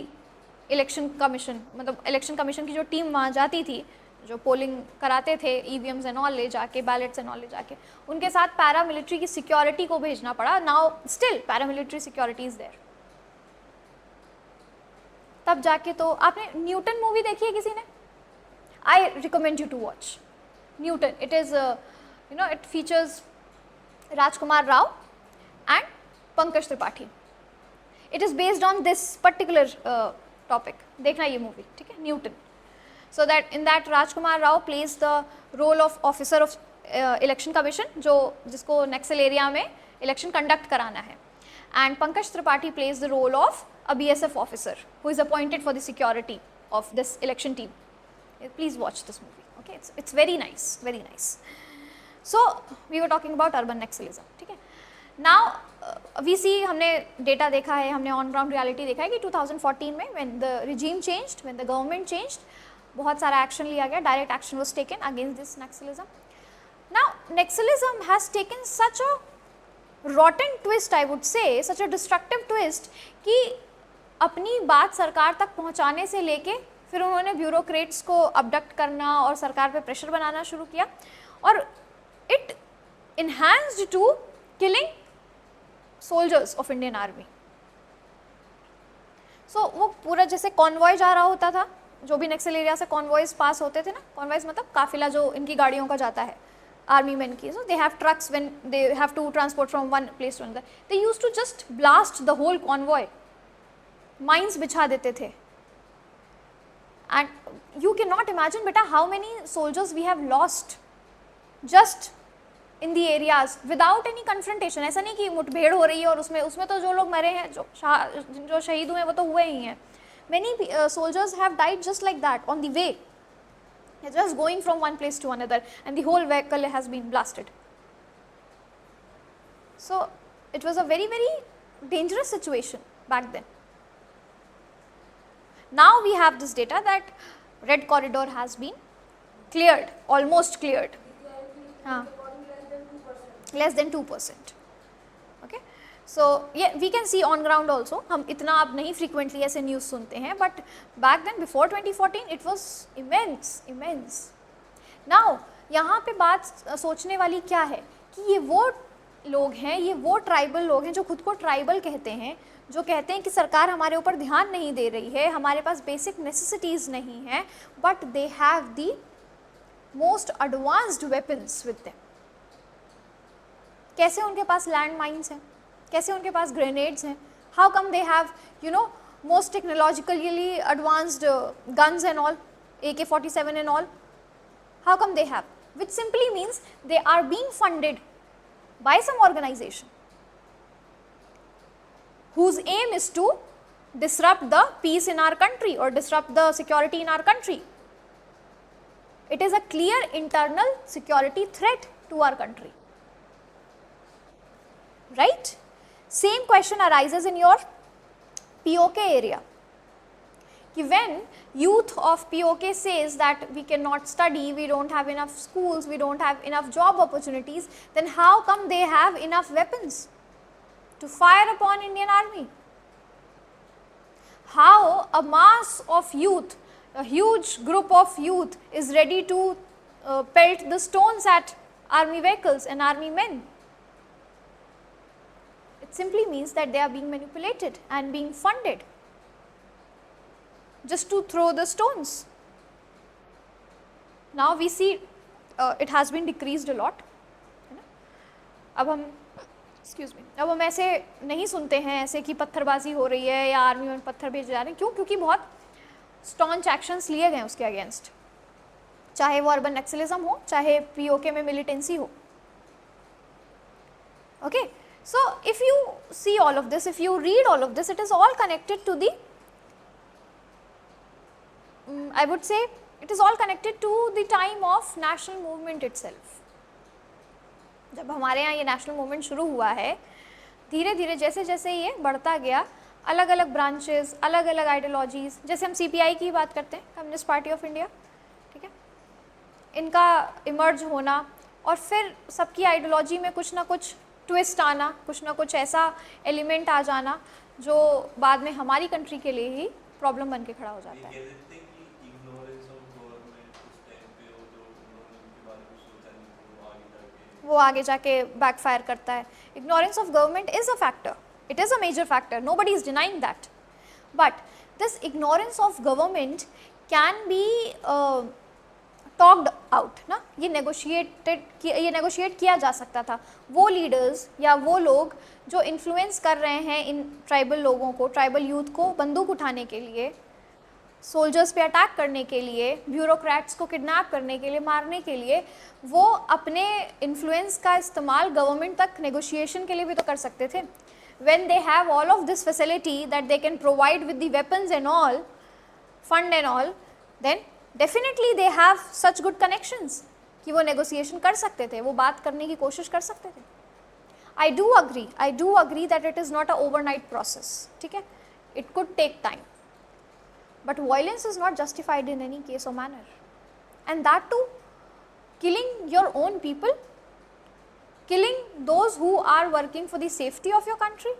election commission, मतलब इलेक्शन कमीशन की जो टीम वहाँ जाती थी, जो पोलिंग कराते थे, ईवीएम्स एंड ऑल ले जाके, बैलेट्स एंड ऑल ले जाके, उनके साथ पैरामिलिट्री की सिक्योरिटी को भेजना पड़ा. Now still paramilitary security is there. तब जाके तो आपने न्यूटन मूवी देखी है किसी ने? I recommend you to watch Newton. It is it features Rajkumar Rao and Pankaj Tripathi. It is based on this particular topic. देखना ये मूवी, ठीक है, Newton. So that in that Rajkumar Rao plays the role of officer of election commission, जिसको Naxal area में election conduct कराना है. And Pankaj Tripathi plays the role of a BSF officer who is appointed for the security of this election team. Please watch this movie, okay, it's very nice, very nice. So we were talking about urban naxalism, ठीक है. Now we सी, हमने data देखा है, हमने on ground reality देखा है कि 2014 में when the regime changed, when the government changed, बहुत सारा एक्शन लिया गया, direct action was taken against this Naxalism. Now Naxalism has taken such a रॉटन twist, I would say such a destructive twist, कि अपनी बात सरकार तक पहुंचाने से लेके फिर उन्होंने ब्यूरोक्रेट्स को अबडक्ट करना और सरकार पे प्रेशर बनाना शुरू किया, और it enhanced to killing soldiers of Indian army. So वो पूरा जैसे कॉन्वॉय जा रहा होता था, जो भी नक्सल एरिया से कॉन्वॉयज पास होते थे ना, कॉन्वॉयज मतलब काफिला जो इनकी गाड़ियों का जाता है आर्मी मैन की. So they have trucks when they have to transport from one place to another. They used to just blast the whole convoy, mines बिछा देते थे. And you can not imagine बेटा how many soldiers we have lost just in the areas without any confrontation. ऐसा नहीं कि मुठभेड़ हो रही है और उसमें तो जो लोग मरे हैं, जो शहीद हुए हैं, वो तो हुए ही हैं. Many soldiers have died just like that on the way, just going from one place to another, and the whole vehicle has been blasted. So it was a very, very dangerous situation back then. Now we have this data that Red Corridor has been cleared, almost cleared. Less than 2%. Okay. So yeah, we can see on ground also. हम इतना अब नहीं frequently ऐसे news सुनते हैं, but back then before 2014 it was immense. Now यहाँ पे बात सोचने वाली क्या है कि ये वो लोग हैं, ये वो ट्राइबल लोग हैं जो खुद को ट्राइबल कहते हैं, जो कहते हैं कि सरकार हमारे ऊपर ध्यान नहीं दे रही है, हमारे पास बेसिक नेसेसिटीज़ नहीं हैं, but they have the most advanced weapons with them. कैसे उनके पास लैंड माइन्स हैं, कैसे उनके पास ग्रेनेड्स हैं, how come they have most technologically advanced guns and all, AK-47 and all, how come they have, which simply means they are being funded by some organization whose aim is to disrupt the peace in our country or disrupt the security in our country. It is a clear internal security threat to our country. Right? Same question arises in your POK area. When youth of POK says that we cannot study, we don't have enough schools, we don't have enough job opportunities, then how come they have enough weapons to fire upon Indian army? How a mass of youth, a huge group of youth is ready to pelt the stones at army vehicles and army men? It simply means that they are being manipulated and being funded just to throw the stones. Now we see it has been decreased a lot, है ना? अब हम ऐसे नहीं सुनते हैं ऐसे कि पत्थरबाजी हो रही है या आर्मी में पत्थर भेजे जा रहे हैं. क्यों? क्योंकि बहुत स्टॉन्च एक्शंस लिए गए उसके अगेंस्ट, चाहे वो अर्बन नक्सलिज्म हो, चाहे पीओके में मिलिटेंसी हो. Okay, so if you see all of this, if you read all of this, it is all connected to the I would say it is all connected to the time of national movement itself. जब हमारे यहाँ ये national movement शुरू हुआ है, धीरे धीरे जैसे जैसे ये बढ़ता गया, अलग अलग ब्रांचेस, अलग अलग आइडियोलॉजीज, जैसे हम CPI की बात करते हैं, कम्युनिस्ट पार्टी ऑफ इंडिया, ठीक है, इनका इमर्ज होना और फिर सबकी आइडियोलॉजी में कुछ ना कुछ ट्विस्ट आना, कुछ ना कुछ ऐसा एलिमेंट आ जाना जो बाद में हमारी कंट्री के लिए ही प्रॉब्लम बन के खड़ा हो जाता है. वो आगे जाके बैकफायर करता है. Ignorance of government is a factor, it is a major factor, nobody is denying that, but this ignorance of government can be talked out ना. ये नेगोशिएट किया जा सकता था. वो लीडर्स या वो लोग जो इन्फ्लुएंस कर रहे हैं इन ट्राइबल लोगों को, ट्राइबल यूथ को बंदूक उठाने के लिए, सोल्जर्स पे अटैक करने के लिए, ब्यूरोक्रेट्स को किडनैप करने के लिए, मारने के लिए, वो अपने इन्फ्लुएंस का इस्तेमाल गवर्नमेंट तक नेगोशिएशन के लिए भी तो कर सकते थे. When they have all of this facility that they can provide with the weapons and all, fund and all, then definitely they have such good connections कि वो नेगोशिएशन कर सकते थे, वो बात करने की कोशिश कर सकते थे. I do agree that it is not a overnight process, ठीक है, it could take time, but violence is not justified in any case or manner, and that too killing your own people, killing those who are working for the safety of your country,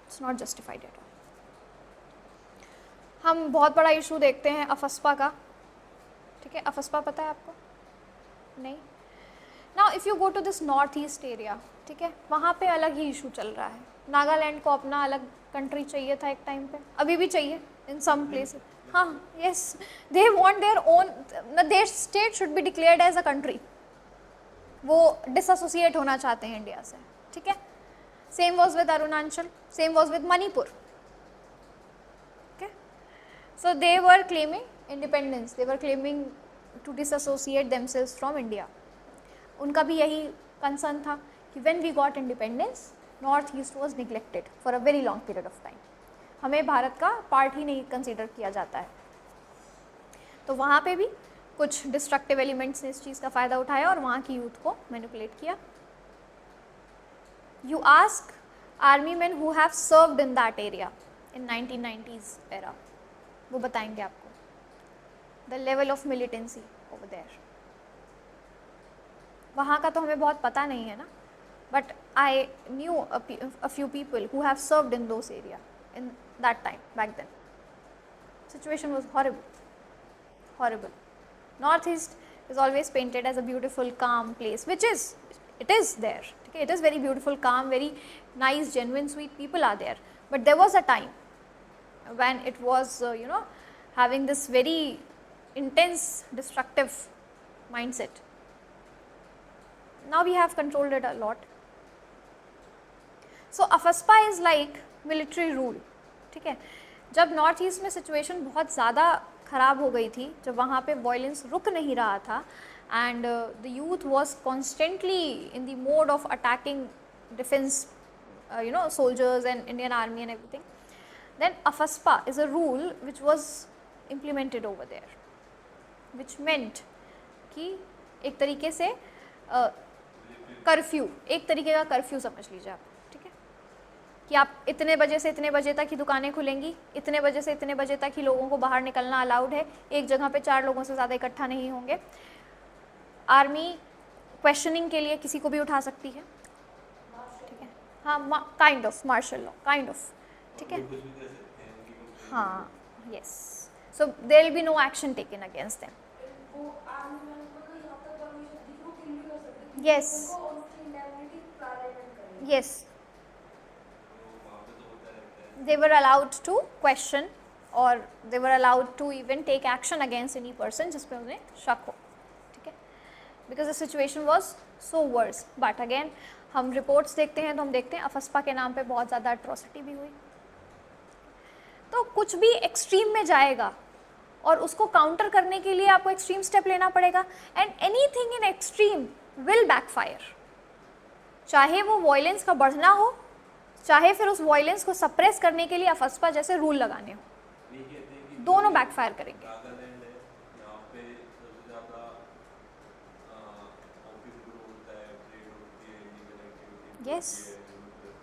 it's not justified at all. हम बहुत बड़ा issue देखते हैं AFSPA का, ठीक है, AFSPA पता है आपको? नहीं. Now if you go to this north east area, ठीक है, वहाँ पे अलग ही इशू चल रहा है. नागालैंड को अपना अलग कंट्री चाहिए था एक टाइम पे, अभी भी चाहिए in some places. हाँ, yes, they want their own, their state should be declared as a country. वो disassociate होना चाहते हैं इंडिया से, ठीक है. Same was with Arunachal, same was with Manipur. Okay, so they were claiming independence, they were claiming to disassociate themselves from India. उनका भी यही concern था कि when we got independence, North East was neglected for a very long period of time. हमें भारत का part ही नहीं consider किया जाता है. तो वहाँ पे भी कुछ डिस्ट्रक्टिव एलिमेंट्स ने इस चीज़ का फ़ायदा उठाया और वहाँ की यूथ को मैनिपुलेट किया. You ask army man who have served in that area in 1990s era, वो बताएंगे आपको the level of militancy over there. वहाँ का तो हमें बहुत पता नहीं है ना, but I knew a few people who have served in those area in that time, back then. Situation was horrible. Northeast is always painted as a beautiful, calm place, which is, it is there. Okay, it is very beautiful, calm, very nice, genuine, sweet people are there. But there was a time when it was, having this very intense, destructive mindset. Now we have controlled it a lot. So AFSPA is like military rule, ठीक है. जब north east में situation बहुत ज़्यादा ख़राब हो गई थी, जब वहाँ पे वायलेंस रुक नहीं रहा था and the youth was constantly in the mode of attacking defence soldiers and Indian army and everything, then AFSPA is a rule which was implemented over there, which meant कि एक तरीके से कर्फ्यू, एक तरीके का कर्फ्यू समझ लीजिए आप, कि आप इतने बजे से इतने बजे तक ही दुकानें खुलेंगी, इतने बजे से इतने बजे तक ही लोगों को बाहर निकलना अलाउड है, एक जगह पे 4 लोगों से ज़्यादा इकट्ठा नहीं होंगे. आर्मी क्वेश्चनिंग के लिए किसी को भी उठा सकती है, ठीक है. हाँ, kind of martial law, kind of, ठीक है. हाँ, yes, so there will be no action taken against them. Yes, yes, they were allowed to question or they were allowed to even take action against any person जिस पे उन्हें शक हो, ठीक है, because the situation was so worse. But again हम reports देखते हैं तो हम देखते हैं अफस्पा के नाम पे बहुत ज़्यादा अट्रॉसिटी भी हुई. तो कुछ भी एक्सट्रीम में जाएगा और उसको काउंटर करने के लिए आपको एक्सट्रीम स्टेप लेना पड़ेगा, and anything in extreme will backfire. चाहे वो वायलेंस का बढ़ना हो, चाहे फिर उस वायलेंस को सप्रेस करने के लिए अफस्पा जैसे रूल लगाने हो, दोनों बैकफायर करेंगे. नागालैंड है, यहाँ पे सबसे ज़्यादा opium grow होता है, trade होती है, illegal activity Yes. होती है,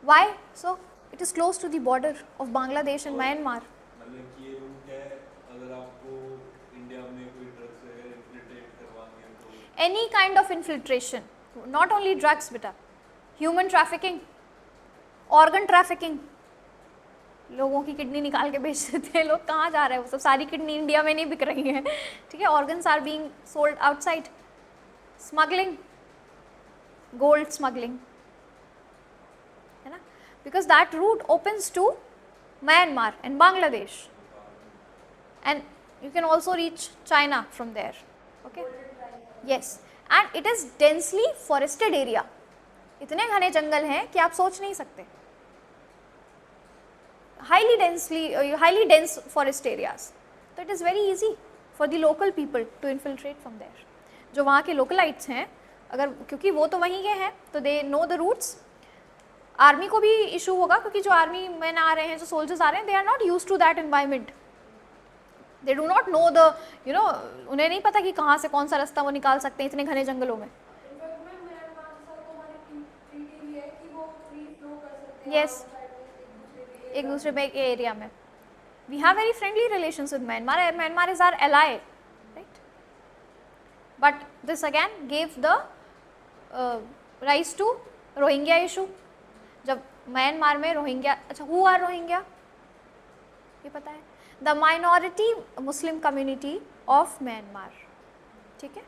Why? So it is close to the border of Bangladesh and Myanmar. मतलब कि ये रूट है, अगर आपको इंडिया में कोई ड्रग्स वगैरह इन्फिल्ट्रेट करवानी है तो Any kind of infiltration, not only drugs बेटा, human trafficking, organ trafficking, लोगों की किडनी निकाल के बेच देते हैं लोग, कहाँ जा रहे हैं वो सब, सारी किडनी इंडिया में नहीं बिक रही है, ठीक है, organs are being sold outside, smuggling, gold smuggling, है ना, because that route opens to Myanmar and Bangladesh, and you can also reach China from there, okay, yes, and it is densely forested area, इतने घने जंगल हैं कि आप सोच नहीं सकते, highly dense forest areas. So it is very easy for the local people to infiltrate from there. जो वहाँ के localites हैं, अगर क्योंकि वो तो वहीं के हैं तो they know the routes. Army को भी इशू होगा क्योंकि जो आर्मी मैन आ रहे हैं, जो सोल्जर्स आ रहे हैं, they are not used to that environment. They do not know the, you know, उन्हें नहीं पता कि कहाँ से कौन सा रास्ता वो निकाल सकते हैं इतने घने जंगलों में. इनफैक्ट मैम म्यांमार के साथ तो हमारी ट्रीटी भी है कि वो फ्री फ्लो कर सकते हैं Yes. एक दूसरे में एक एरिया में. We have very friendly relations with Myanmar. Myanmar is our ally, right? But this again gave the rise to Rohingya issue. जब म्यांमार में रोहिंग्या, अच्छा who are रोहिंग्या ये पता है? The minority Muslim community of Myanmar, ठीक है?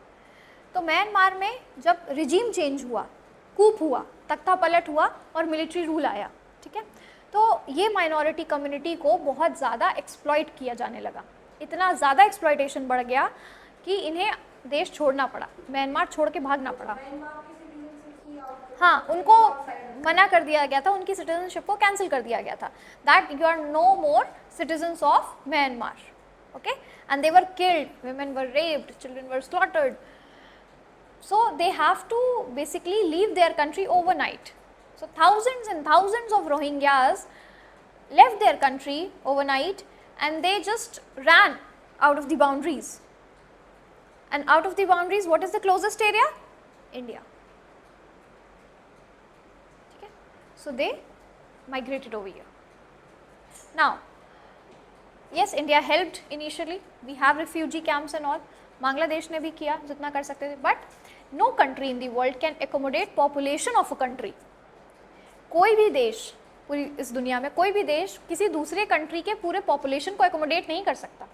तो Myanmar में जब रिजीम चेंज हुआ, कूप हुआ, तख्ता पलट हुआ और मिलिट्री रूल आया, ठीक है, तो ये माइनॉरिटी कम्युनिटी को बहुत ज़्यादा एक्सप्लॉइट किया जाने लगा, इतना ज़्यादा एक्सप्लॉइटेशन बढ़ गया कि इन्हें देश छोड़ना पड़ा, म्यांमार छोड़ के भागना पड़ा. म्यांमार की सिटीजनशिप की आउट हाँ, उनको मना कर दिया गया था, उनकी सिटीजनशिप को कैंसिल कर दिया गया था, that you are no more citizens of Myanmar, okay, and they were killed, women were raped, children were slaughtered, so they have to basically leave their country overnight. So thousands and thousands of Rohingyas left their country overnight and they just ran out of the boundaries. And out of the boundaries, what is the closest area? India. Okay? So they migrated over here. Now, yes, India helped initially. We have refugee camps and all. Bangladesh ने भी किया जितना कर सकते थे. But no country in the world can accommodate population of a country. कोई भी देश पूरी इस दुनिया में, कोई भी देश किसी दूसरे कंट्री के पूरे पॉपुलेशन को एकोमोडेट नहीं कर सकता,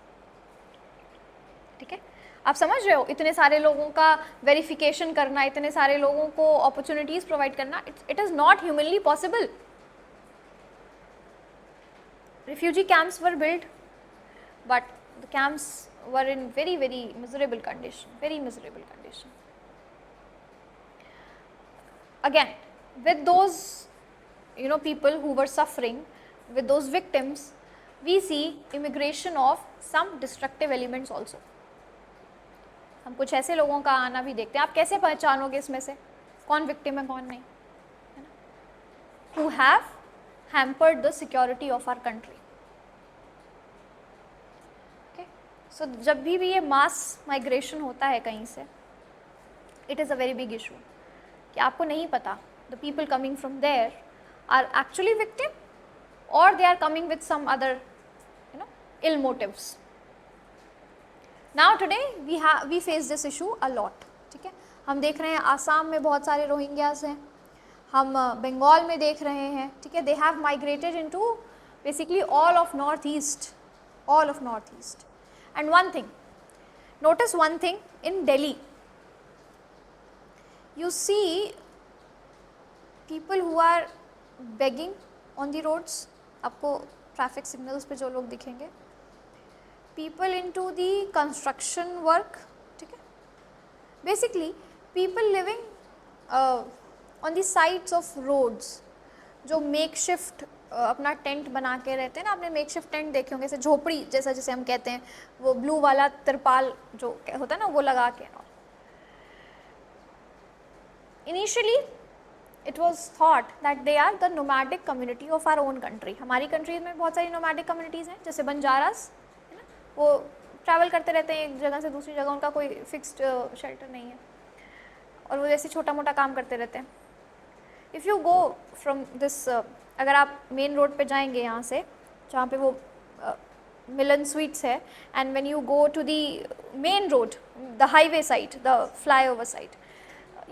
ठीक है, आप समझ रहे हो, इतने सारे लोगों का वेरिफिकेशन करना, इतने सारे लोगों को अपॉर्चुनिटीज प्रोवाइड करना, it is not humanly possible. Refugee camps were build but the camps were in very very miserable condition, very miserable condition. Again with those people who were suffering, with those victims, we see immigration of some destructive elements also. हम कुछ ऐसे लोगों का आना भी देखते हैं. आप कैसे पहचानोगे इसमें से कौन विक्टिम है कौन नहीं, है ना? Who have hampered the security of our country. Okay, so जब भी ये मास माइग्रेशन होता है कहीं से, it is a very big issue कि आपको नहीं पता the people coming from there are actually victim or they are coming with some other ill motives. Now today we face this issue a lot, ठीक है, हम देख रहे हैं आसाम में बहुत सारे रोहिंग्यास हैं, हम बंगाल में देख रहे हैं, ठीक है, they have migrated into basically all of northeast. And one thing, notice one thing in Delhi, you see people who are begging on the roads, आपको ट्रैफिक सिग्नल्स पे जो लोग दिखेंगे, people into the construction work, ठीक है, basically people living on the sides of roads, जो makeshift अपना tent बना के रहते हैं ना, आपने मेक शिफ्ट टेंट देखे होंगे, जैसे झोपड़ी जैसा जिसे हम कहते हैं, वो ब्लू वाला तिरपाल जो होता है ना वो लगा के। Initially it was thought that they are the nomadic community of our own country। हमारी कंट्री में बहुत सारी nomadic communities हैं, जैसे बंजारास है ना, वो ट्रैवल करते रहते हैं एक जगह से दूसरी जगह, उनका कोई फिक्स्ड शेल्टर नहीं है और वो जैसे छोटा मोटा काम करते रहते हैं। If you go from this, अगर आप मेन रोड पे जाएंगे यहाँ से जहाँ पे वो मिलन स्वीट्स है, and when you go to the main road, the highway side, the flyover side,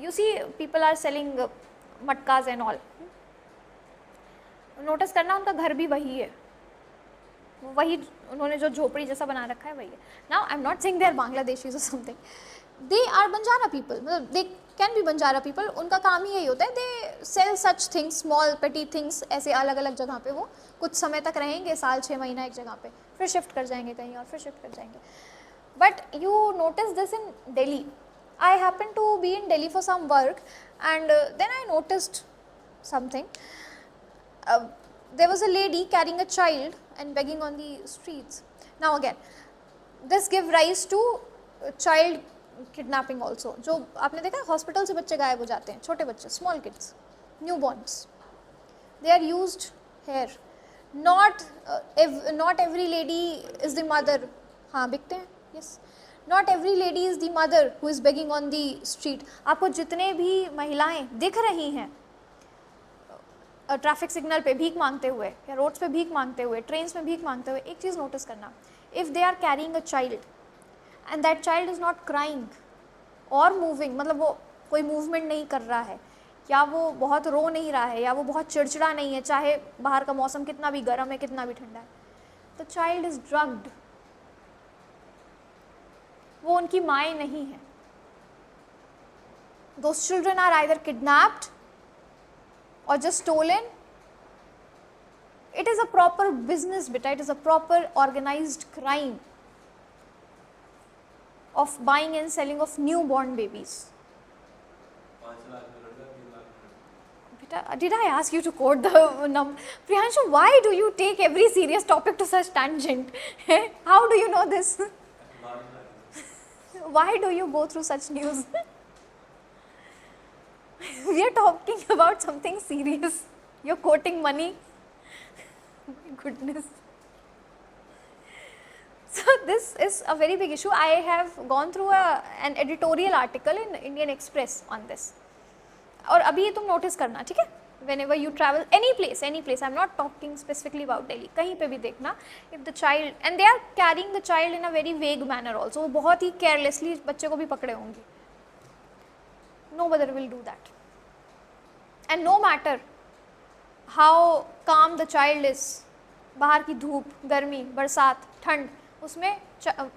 you see people are selling matkas and all. Notice करना उनका घर भी वही है, वही उन्होंने जो झोपड़ी जैसा बना रखा है वही है। Now I am not saying they are Bangladeshis और something, they are Banjara people, मतलब they can be Banjara people. उनका काम ही यही होता है, they sell such things, small petty things, ऐसे अलग अलग जगह पे वो कुछ समय तक रहेंगे, साल 6 महीना एक जगह पे, फिर शिफ्ट कर जाएंगे कहीं और, फिर शिफ्ट कर जाएंगे। But you notice this in Delhi. I happened to be in Delhi for some work, and then I noticed something. There was a lady carrying a child and begging on the streets. Now again, this give rise to child kidnapping also. जो आपने देखा hospital से बच्चे गायब हो जाते हैं, छोटे बच्चे, small kids, newborns. They are used here. Not every lady is the mother. हाँ बिकते हैं, yes. Not every lady is the mother who is begging on the street. आपको जितने भी महिलाएं दिख रही हैं ट्रैफिक सिग्नल पे भीख मांगते हुए, या रोड्स पे भीख मांगते हुए, ट्रेन्स में भीख मांगते हुए, एक चीज़ नोटिस करना, if they are carrying a child and that child is not crying और मूविंग, मतलब वो कोई मूवमेंट नहीं कर रहा है, या वो बहुत रो नहीं रहा है, या वो बहुत चिड़चिड़ा नहीं है, चाहे बाहर का मौसम कितना भी गर्म है, कितना भी ठंडा है, द चाइल्ड इज़ ड्रग्ड, वो उनकी माएँ नहीं है। Those children are either kidnapped or just stolen. It is a proper business, beta. It is a proper organized crime of buying and selling of newborn babies. 5 lakh में लड़का, 3 लाख में। Beta, did I ask you to quote the number? Priyanshu, why do you take every serious topic to such tangent? How do you know this? Why do you go through such news? We are talking about something serious. You're quoting money. My goodness. So this is a very big issue. I have gone through an editorial article in Indian Express on this. और अभी ये तुम notice करना, ठीक है? Whenever you travel any place, I'm not talking specifically about Delhi, कहीं पे भी देखना, if the child, and they are carrying the child in a very vague manner also, वो बहुत ही carelessly बच्चे को भी पकड़े होंगे. No mother will do that. And no matter how calm the child is, बाहर की धूप, गर्मी, बरसात, ठंड, उसमें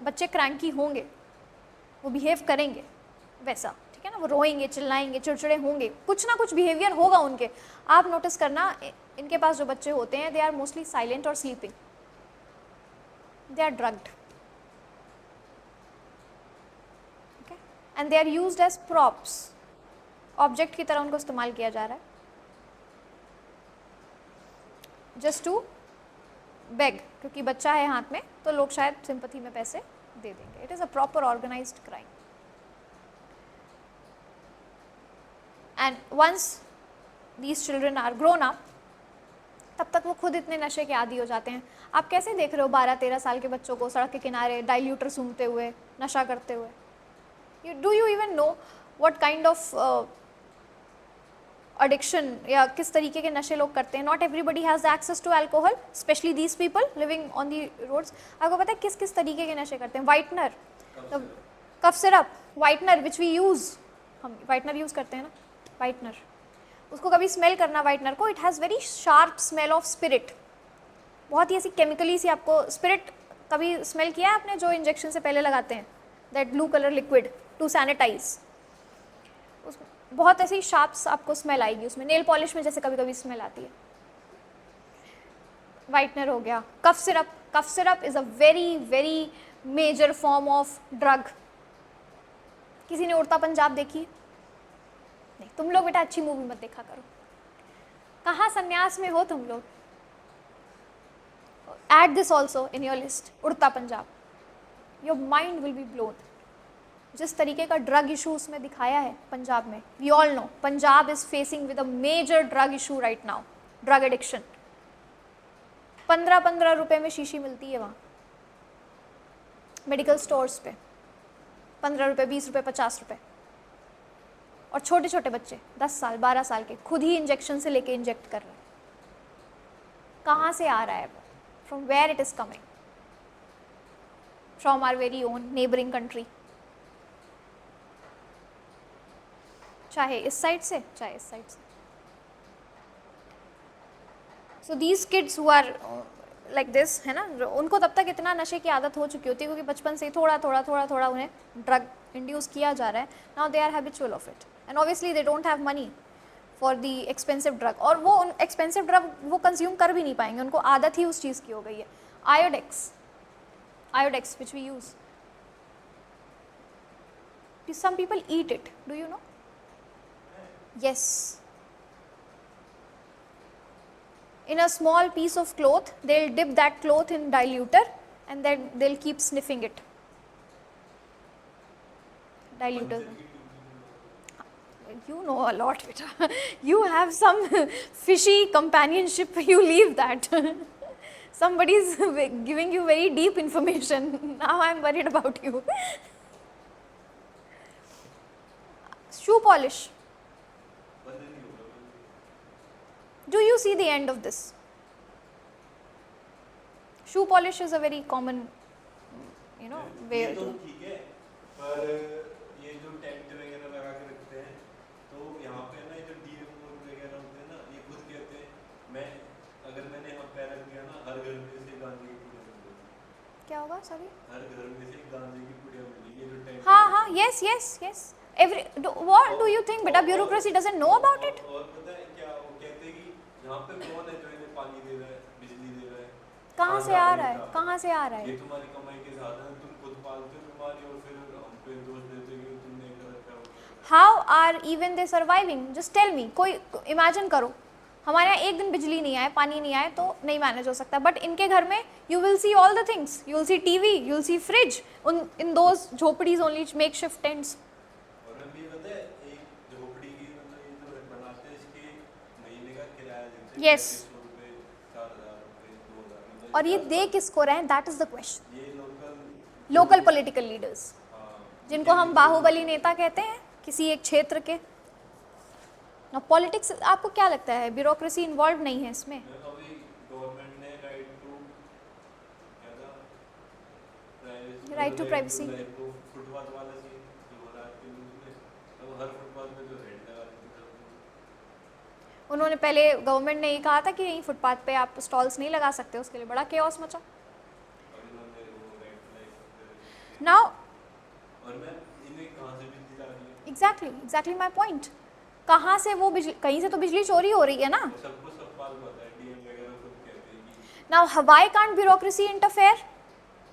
बच्चे क्रैंकी होंगे, वो बिहेव करेंगे वैसा, ठीक है ना, वो रोएंगे, चिल्लाएंगे, चिड़चिड़े होंगे, कुछ ना कुछ बिहेवियर होगा उनके। आप नोटिस करना, इनके पास जो बच्चे होते हैं, दे आर मोस्टली साइलेंट और sleeping, they are drugged, okay, and they are used as props, object की तरह उनको इस्तेमाल किया जा रहा है, जस्ट टू बेग, क्योंकि बच्चा है हाथ में तो लोग शायद सिंपैथी में पैसे दे देंगे। It is a proper organised crime. And once these children are grown up, तब तक वो खुद इतने नशे के आदी हो जाते हैं। आप कैसे देख रहे हो 12-13 साल के बच्चों को सड़क के किनारे डाइल्यूटर सूंघते हुए, नशा करते हुए? Do you even know what kind of addiction या किस तरीके के नशे लोग करते हैं? Not everybody has the access to alcohol, specially these people living on the roads. आपको पता है किस किस तरीके के नशे करते हैं? Whitener, cough syrup, whitener which we use, हम वाइटनर यूज़ करते हैं ना, वाइटनर, उसको कभी स्मेल करना वाइटनर को, it has very sharp smell of spirit, बहुत ही ऐसी केमिकली सी। आपको स्पिरिट कभी स्मेल किया है आपने, जो इंजेक्शन से पहले लगाते हैं, that blue colour liquid to sanitise, उस बहुत ऐसी शार्प आपको स्मेल आएगी उसमें। नेल पॉलिश में जैसे कभी कभी स्मेल आती है। वाइटनर हो गया, cough syrup. Cough syrup is a very very major form of drug. किसी ने उड़ता पंजाब देखी? नहीं. तुम लोग बेटा अच्छी मूवी मत देखा करो. कहाँ संन्यास में हो तुम लोग? Add this also in your list, उड़ता Punjab. Your mind will be blown. जिस तरीके का ड्रग इशू उसमें दिखाया है पंजाब में, we all know Punjab is facing with a major drug issue right now, drug addiction. 15-15 रुपए में शीशी मिलती है वहाँ मेडिकल स्टोर्स पे. 15 रुपए, 20 रुपए, 50 रुपए. और छोटे छोटे बच्चे 10 साल 12 साल के खुद ही इंजेक्शन से लेके इंजेक्ट कर रहे हैं. कहाँ से आ रहा है वो? From where it is coming? From our very own neighboring country. चाहे इस साइड से चाहे इस साइड से. So these kids who are like this, है ना, उनको तब तक इतना नशे की आदत हो चुकी होती है क्योंकि बचपन से ही थोड़ा थोड़ा उन्हें ड्रग इंड्यूस किया जा रहा है. Now they are habitual of it and obviously they don't have money for the expensive drug. और वो उन expensive drug वो consume कर भी नहीं पाएंगे, उनको आदत ही उस चीज़ की हो गई है. Iodex which we use. Some people eat it. Do you know? Yes. In a small piece of cloth, they'll dip that cloth in diluter and then they'll keep sniffing it. Diluter. You know a lot, beta. You have some fishy companionship. You leave that. Somebody is giving you very deep information. Now I am worried about you. Shoe polish. Do you see the end of this? Shoe polish is a very common, way ये to. तो ठीक है, पर ये जो tent वगैरह लगा के रखते हैं, तो यहाँ पे ना ये जो डीएम वगैरह होते हैं ना, ये खुद कहते हैं अगर मैंने यहाँ पैर रख दिया ना, हर घर में से गांजे की पुड़िया मिलेगी. क्या होगा? Sorry. हर घर में से गांजे की पुड़िया मिलेगी. ये जो टेंट. हाँ, yes. What do you think, beta? Bureaucracy doesn't know about it. और पता है क्या वो कहते हैं कि यहाँ पे कौन है जो इन्हें पानी दे रहा है, बिजली दे रहा है? कहाँ से आ रहा है? कहाँ से आ रहा ये है? तुम्हारी कमाई के साधन है, तुम खुद पालते हो बीमारी और फिर हम पे दोष देते हो कि तुमने कर रखा है. How are even they surviving? Just tell me. कोई imagine करो, हमारे यहाँ एक दिन बिजली नहीं आए, पानी नहीं आए तो नहीं मैनेज हो सकता. बट इनके घर में you will see all the things. You will see TV, you will see fridge. In those झोपड़ीज only makeshift tents. और हम ये पता है एक झोपड़ी की मतलब ये जो बनाते हैं इसके महीने का किराया देते हैं. Yes. 300 रुपए, 4,000 रुपए, 2,000. और ये दे किसको रहे हैं? That is the question. ये लोकल पॉलिटिकल लीडर्स, हाँ, जिनको हम बाहुबली नेता कहते हैं किसी एक क्षेत्र के. ना पॉलिटिक्स, आपको क्या लगता है ब्यूरोक्रेसी इन्वॉल्व नहीं है इसमें? अभी गवर्नमेंट ने राइट टू क्या था, Right to privacy. फुटपाथ वाला सीन जो हो रहा है कि अब हर फुटपाथ में जो रेड लगा देते हैं. उन्होंने पहले गवर्नमेंट ने ये कहा था कि यहीं फुटपाथ पे आप स्टॉल्स नहीं लगा सकते, उसके लिए बड़ा केओस मचा. और इन्होंने वो रेड लाइट नाउ और मैं इन्हें कहाँ से बिजली ला रही है? Exactly my point. कहाँ से वो बिजली? कहीं से तो बिजली चोरी हो रही है ना. सबको सब बात पता है, डीएम वगैरह खुद कहते हैं कि now why can't bureaucracy interfere?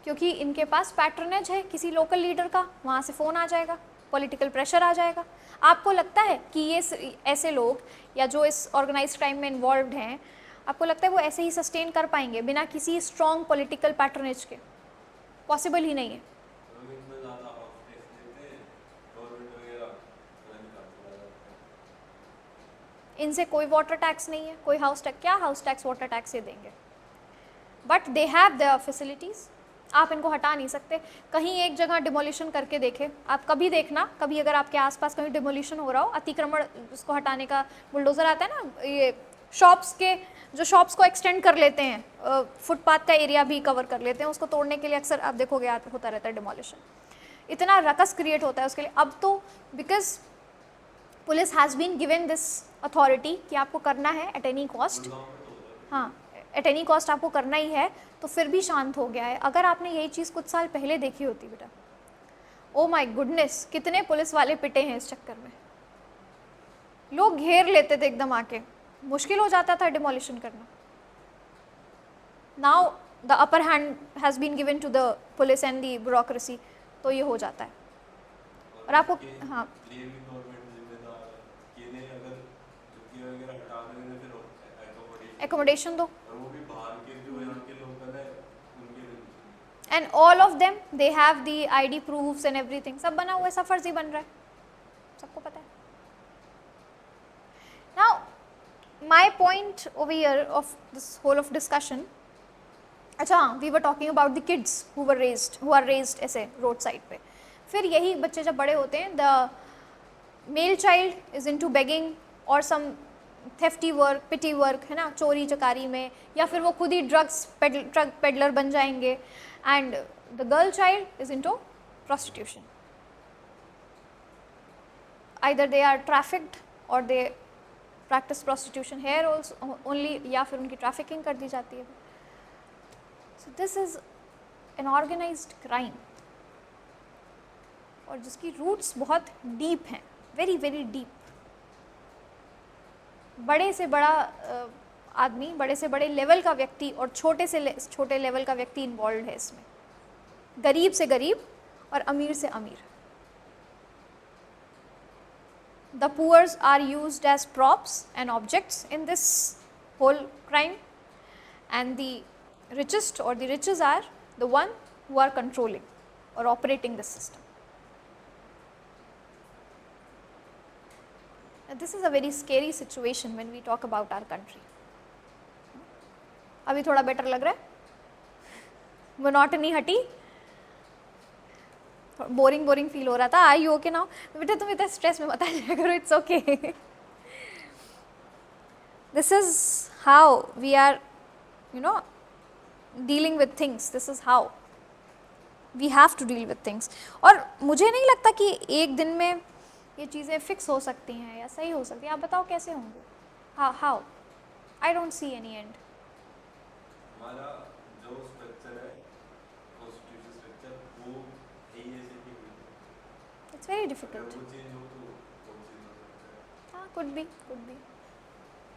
क्योंकि इनके पास पैट्रनेज है किसी लोकल लीडर का, वहाँ से फ़ोन आ जाएगा, पॉलिटिकल प्रेशर आ जाएगा. आपको लगता है कि ये ऐसे लोग या जो इस ऑर्गेनाइज्ड क्राइम में इन्वॉल्व्ड हैं, आपको लगता है वो ऐसे ही सस्टेन कर पाएंगे बिना किसी स्ट्रॉन्ग पॉलिटिकल पैट्रनेज के? पॉसिबल ही नहीं है. लोग इतना ज़्यादा हाउस टैक्स देते हैं, गवर्नमेंट वगैरह पता नहीं कहाँ से लाता है. इनसे कोई वाटर टैक्स नहीं है, कोई हाउस टैक्स. क्या हाउस टैक्स वाटर टैक्स से देंगे? But they have their facilities. आप इनको हटा नहीं सकते. कहीं एक जगह डिमोलिशन करके देखे, आप कभी देखना, कभी अगर आपके आसपास कहीं डिमोलिशन हो रहा हो, अतिक्रमण उसको हटाने का बुलडोज़र आता है ना, ये शॉप्स को एक्सटेंड कर लेते हैं, फुटपाथ का एरिया भी कवर कर लेते हैं, उसको तोड़ने के लिए अक्सर आप देखोगे होता रहता है डिमोलिशन. इतना रकस क्रिएट होता है उसके लिए. अब तो because police has been given this authority कि आपको करना है एट एनी कॉस्ट, हाँ एट एनी कॉस्ट आपको करना ही है, तो फिर भी शांत हो गया है. अगर आपने यही चीज़ कुछ साल पहले देखी होती बेटा, ओ माय गुडनेस, कितने पुलिस वाले पिटे हैं इस चक्कर में. लोग घेर लेते थे एकदम आके, मुश्किल हो जाता था डिमोलिशन करना. now the upper hand has been given to the police and the bureaucracy, तो ये हो जाता है। और आपको हाँ लिए भी गवर्नमेंट जिम्मेदार है कि इन्हें अगर छुट्टियां वगैरह हटा देंगे फिर accommodation दो, और वो भी बाहर के जो यहाँ के लोकल है उनके लिए। and all of them they have the ID proofs and everything, सब बना हुआ है, सब फर्जी बन रहा है, सबको पता है। Now my point over here of this whole of discussion, अच्छा we were talking about the kids who are raised ऐसे रोड साइड पे, फिर यही बच्चे जब बड़े होते हैं, the male child is into begging or some thefty work, petty work, है ना, चोरी चकारी में, या फिर वो खुद ही ड्रग्स पेडलर बन जाएंगे, and the girl child is into prostitution, either they are trafficked or they practice prostitution here also only, या फिर उनकी trafficking कर दी जाती है। So this is an organized crime और जिसकी रूट्स बहुत डीप हैं, वेरी वेरी डीप। बड़े से बड़ा आदमी, बड़े से बड़े लेवल का व्यक्ति और छोटे से छोटे लेवल का व्यक्ति इन्वॉल्व है इसमें, गरीब से गरीब और अमीर से अमीर। The poor are used as props and objects in this whole crime, and the richest or the riches are the one who are controlling or operating the system. Now, this is a very scary situation when we talk about our country. अभी थोड़ा better लग रहा है, monotony हटी, boring feel हो रहा था। Are you okay now? बेटा तुम इतना स्ट्रेस में मत आ जाया करो, it's okay. This is how we are dealing with things, this is how we have to deal with things. और मुझे नहीं लगता कि एक दिन में ये चीज़ें फिक्स हो सकती हैं या सही हो सकती हैं। आप बताओ कैसे होंगे? How? I don't see any and. हमारा जो स्ट्रक्चर है, कॉन्स्टिट्यूशन स्ट्रक्चर, वो यही ऐसे ही है। It's very difficult. वो चेंज हो तो कौन सी हो सकता है? हाँ, कुड बी।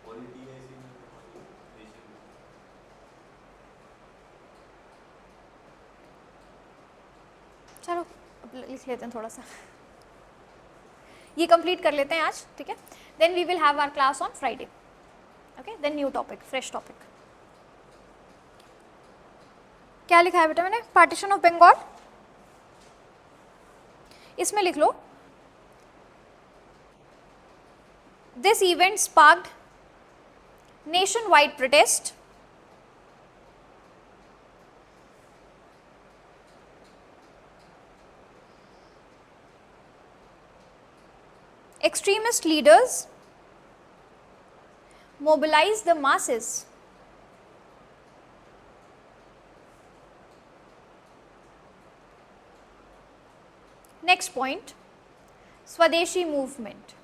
पॉलिटी ऐसी नहीं है नेशन में। चलो अब लिख लेते हैं थोड़ा सा, ये कंप्लीट कर लेते हैं आज, ठीक है। Then we will have our class on Friday, okay. Then new topic, fresh topic. क्या लिखा है बेटा मैंने? पार्टीशन ऑफ बंगाल, इसमें लिख लो, this event sparked nationwide protest extremist leaders mobilize the masses next point, Swadeshi movement।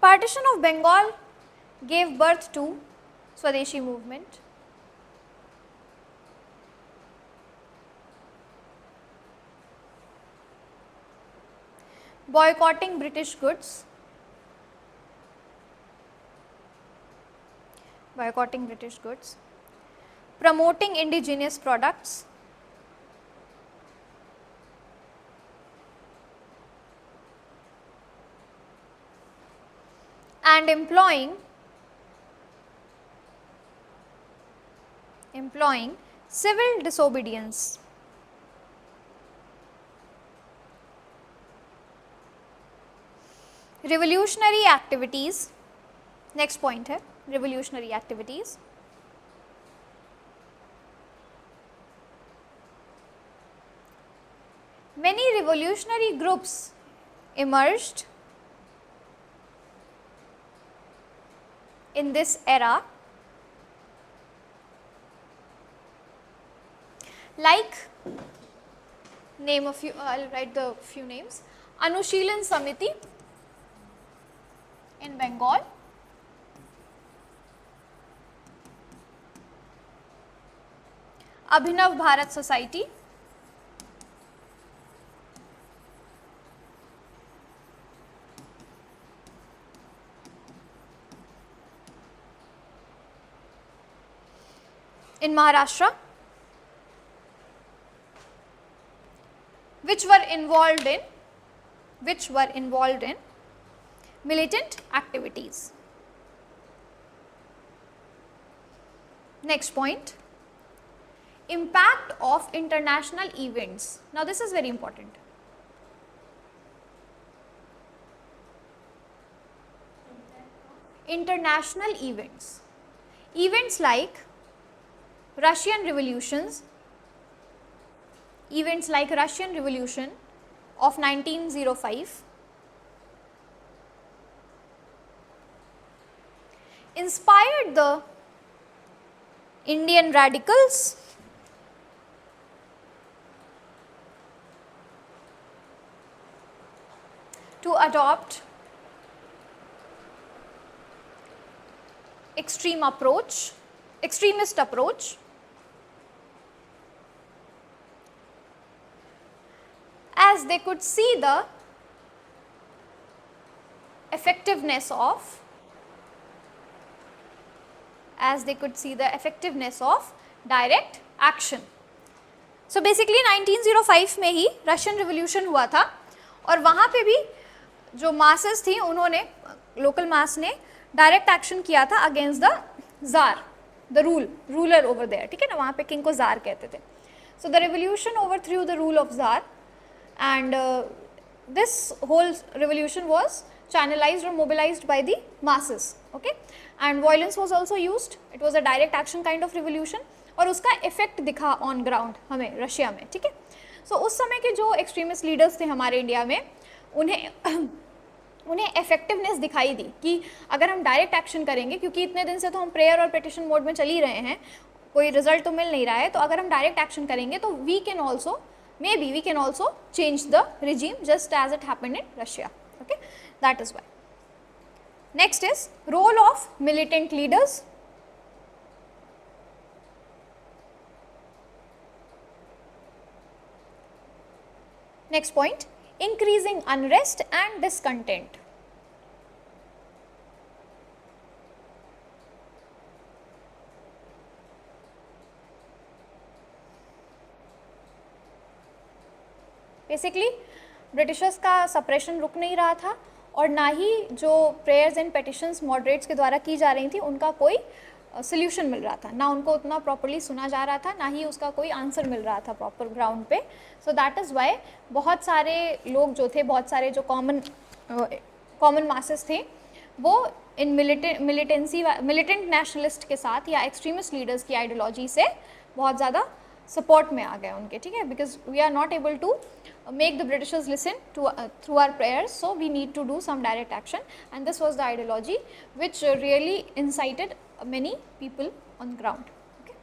partition of Bengal gave birth to Swadeshi movement। Boycotting British goods, promoting indigenous products, and employing civil disobedience। Revolutionary activities, next point है revolutionary activities। Many revolutionary groups emerged in this era, like name a few, I'll write the few names, Anushilan Samiti in Bengal, Abhinav Bharat Society, in Maharashtra, which were involved in militant activities. Next point, impact of international events. Now this is very important. International events. Events like Russian revolutions, events like Russian Revolution of 1905 inspired the Indian radicals to adopt extremist approach, as they could see the effectiveness of direct action. So basically 1905 में ही Russian revolution हुआ था और वहाँ पे भी जो masses थी उन्होंने, लोकल मास ने डायरेक्ट एक्शन किया था against the tsar, the ruler over there, ठीक है ना, वहाँ पे किंग को जार कहते थे. So the revolution overthrew the rule of tsar and this whole revolution was channelized or mobilized by the masses, okay, and violence was also used. It was a direct action kind of revolution और उसका effect दिखा on ground हमें Russia में, ठीक है. सो उस समय के जो एक्सट्रीमिस्ट लीडर्स थे हमारे इंडिया में, उन्हें इफेक्टिवनेस दिखाई दी कि अगर हम डायरेक्ट एक्शन करेंगे, क्योंकि इतने दिन से तो हम प्रेयर और पिटिशन मोड में चल ही रहे हैं, कोई रिजल्ट तो मिल नहीं रहा है, तो अगर हम डायरेक्ट एक्शन करेंगे तो maybe we can also change the regime just as it happened in Russia, okay, that is why. Next is role of militant leaders. Next point, increasing unrest and discontent. Basically Britishers का suppression रुक नहीं रहा था और ना ही जो prayers and petitions moderates के द्वारा की जा रही थी उनका कोई सोल्यूशन मिल रहा था, ना उनको उतना प्रॉपर्ली सुना जा रहा था, ना ही उसका कोई आंसर मिल रहा था प्रॉपर ग्राउंड पे. सो दैट इज़ वाई बहुत सारे लोग जो थे, बहुत सारे जो कॉमन मासेस थे, वो इन मिलिटेंट नेशनलिस्ट के साथ या एक्सट्रीमिस्ट लीडर्स की आइडियोलॉजी से बहुत ज़्यादा सपोर्ट में आ गए उनके, ठीक है, because we are not able to make the Britishers listen to through our prayers, so we need to do some direct action, and this was the ideology which really incited many people on ground. Okay.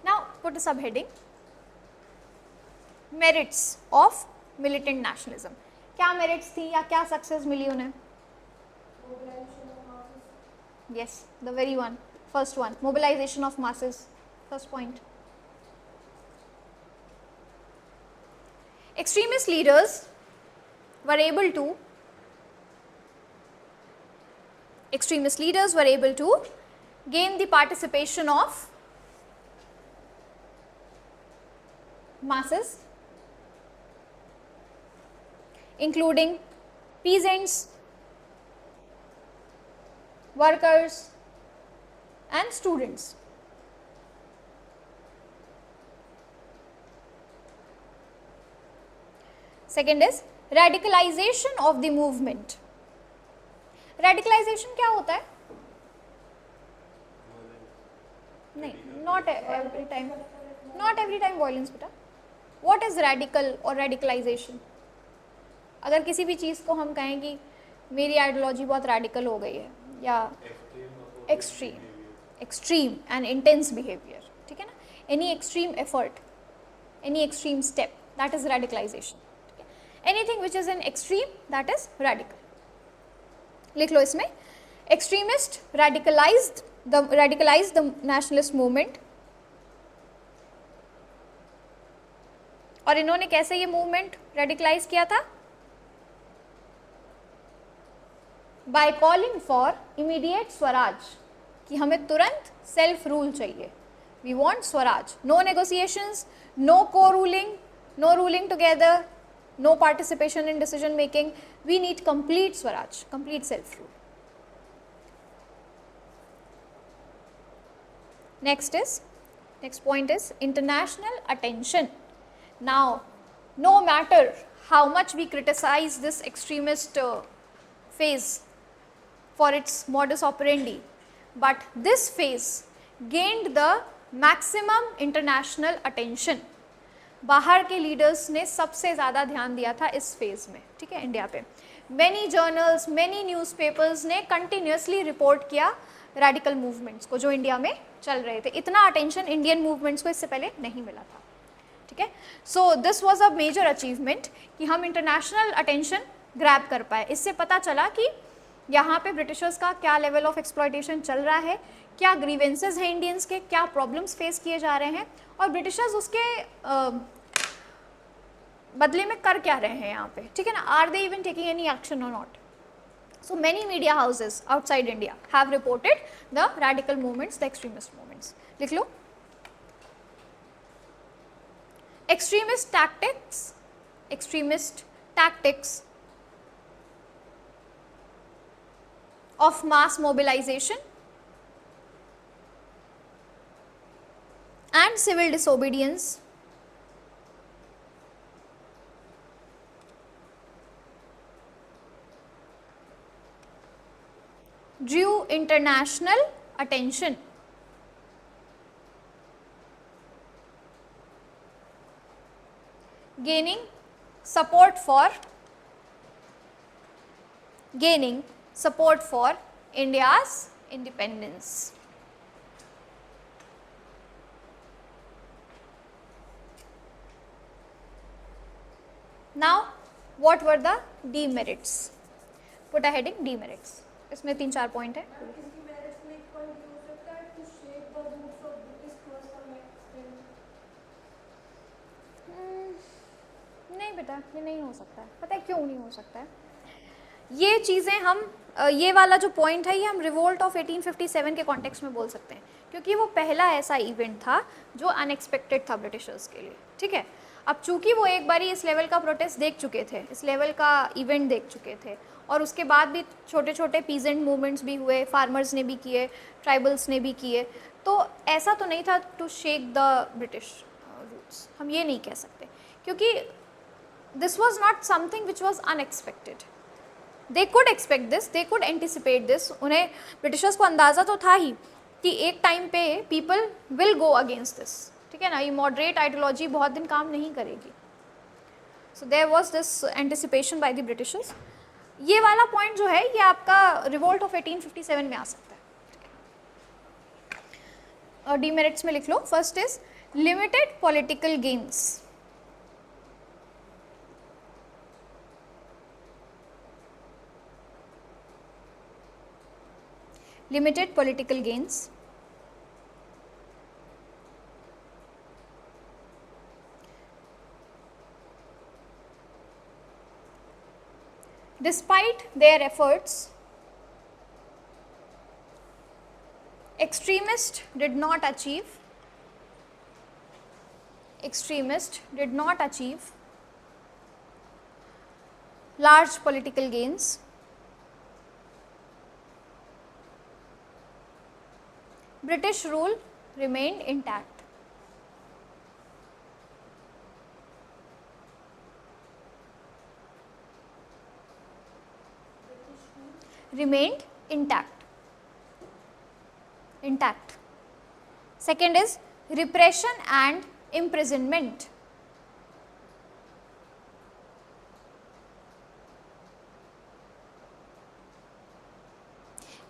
Now put a subheading, merits of militant nationalism. क्या merits थी या क्या success मिली उन्हें? Yes, the very one, first one, mobilization of masses, first point. Extremist leaders were able to gain the participation of masses, including peasants, workers and students. Second is radicalization of the movement. Radicalization क्या होता है? नहीं, not every time violence बेटा. What is radical or radicalization? अगर किसी भी चीज़ को हम कहें कि मेरी आइडियोलॉजी बहुत रैडिकल हो गई है या एक्सट्रीम एंड इंटेंस बिहेवियर, ठीक है ना, any extreme effort, any extreme step, that is radicalisation. Anything which is in extreme, that is radical. लिख लो इसमें, extremist radicalized the nationalist movement. और इन्होंने कैसे ये movement radicalize किया था? By calling for immediate Swaraj. कि हमें तुरंत सेल्फ रूल चाहिए. We want Swaraj. No negotiations, no co ruling, no ruling together, no participation in decision making. We need complete Swaraj, complete self rule. Next point is international attention. Now, no matter how much we criticize this extremist phase for its modus operandi, but this phase gained the maximum international attention. बाहर के leaders ने सबसे ज़्यादा ध्यान दिया था इस phase में, ठीक है, इंडिया पे. मैनी जर्नल्स, मैनी न्यूज़पेपर्स ने कंटिन्यूसली रिपोर्ट किया रेडिकल मूवमेंट्स को जो इंडिया में चल रहे थे. इतना अटेंशन इंडियन मूवमेंट्स को इससे पहले नहीं मिला था, ठीक है. So this was a major achievement कि हम इंटरनेशनल अटेंशन ग्रैब कर पाए. इससे पता चला कि यहाँ पे ब्रिटिशर्स का क्या लेवल ऑफ एक्सप्लॉयटेशन चल रहा है, क्या ग्रीवेंसेस हैं इंडियंस के, क्या प्रॉब्लम्स फेस किए जा रहे हैं और ब्रिटिशर्स उसके बदले में कर क्या रहे हैं यहाँ पे, ठीक है ना. Are they even taking any action और not. So many media houses outside India have reported the radical movements, the extremist movements. लिख लो. Extremist tactics of mass mobilization and civil disobedience drew international attention. Gaining support for India's independence. Now, what were the demerits? Put a heading demerits. इसमें 3-4 point है. इसकी merits में एक point ये हो सकता है to shape the roots of British to some extent. नहीं बेटा, ये नहीं हो सकता है. पता है क्यों नहीं हो सकता है? ये चीज़ें हम ये वाला जो पॉइंट है ये हम रिवोल्ट ऑफ 1857 के कॉन्टेक्स्ट में बोल सकते हैं, क्योंकि वो पहला ऐसा इवेंट था जो अनएक्सपेक्टेड था ब्रिटिशर्स के लिए, ठीक है. अब चूंकि वो एक बारी इस लेवल का प्रोटेस्ट देख चुके थे, इस लेवल का इवेंट देख चुके थे, और उसके बाद भी छोटे छोटे पीजेंट मूवमेंट्स भी हुए, फार्मर्स ने भी किए, ट्राइबल्स ने भी किए, तो ऐसा तो नहीं था to shake the British roots. हम ये नहीं कह सकते, क्योंकि this was not something which was unexpected. They could expect this, they could anticipate this. उन्हें ब्रिटिशर्स को अंदाज़ा तो था ही कि एक टाइम पे people will go against this, ठीक है ना. ये मॉडरेट आइडियोलॉजी बहुत दिन काम नहीं करेगी. So there was this anticipation by the Britishers. ये वाला पॉइंट जो है ये आपका रिवोल्ट ऑफ 1857 में आ सकता है. और डीमेरिट्स में लिख लो. First is limited political gains. Limited political gains. Despite their efforts, extremists did not achieve large political gains. British rule remained intact. Remained intact. Second is repression and imprisonment.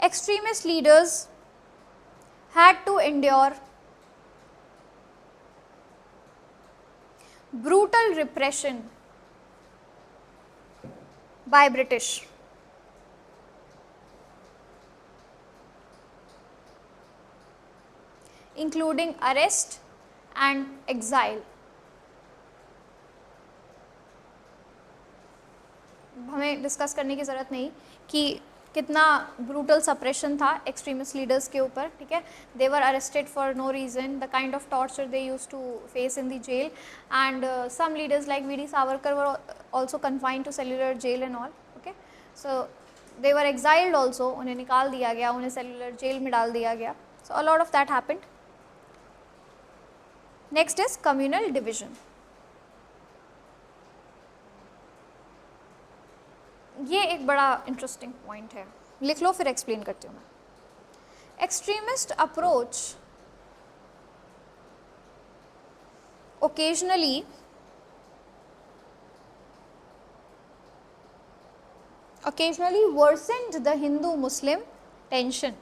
Extremist leaders had to endure brutal repression by British, including arrest and exile. हमें discuss करने की ज़रूरत नहीं कि कितना brutal suppression था extremist leaders के ऊपर, ठीक है. They were arrested for no reason, the kind of torture they use to face in the jail, and some leaders like V D Savarkar were also confined to cellular jail and all. Okay, so they were exiled also, उन्हें निकाल दिया गया, उन्हें cellular jail में डाल दिया गया. So a lot of that happened. Next is communal division. ये एक बड़ा इंटरेस्टिंग पॉइंट है, लिख लो फिर एक्सप्लेन करती हूँ मैं. Extremist approach occasionally worsened the Hindu-Muslim tension.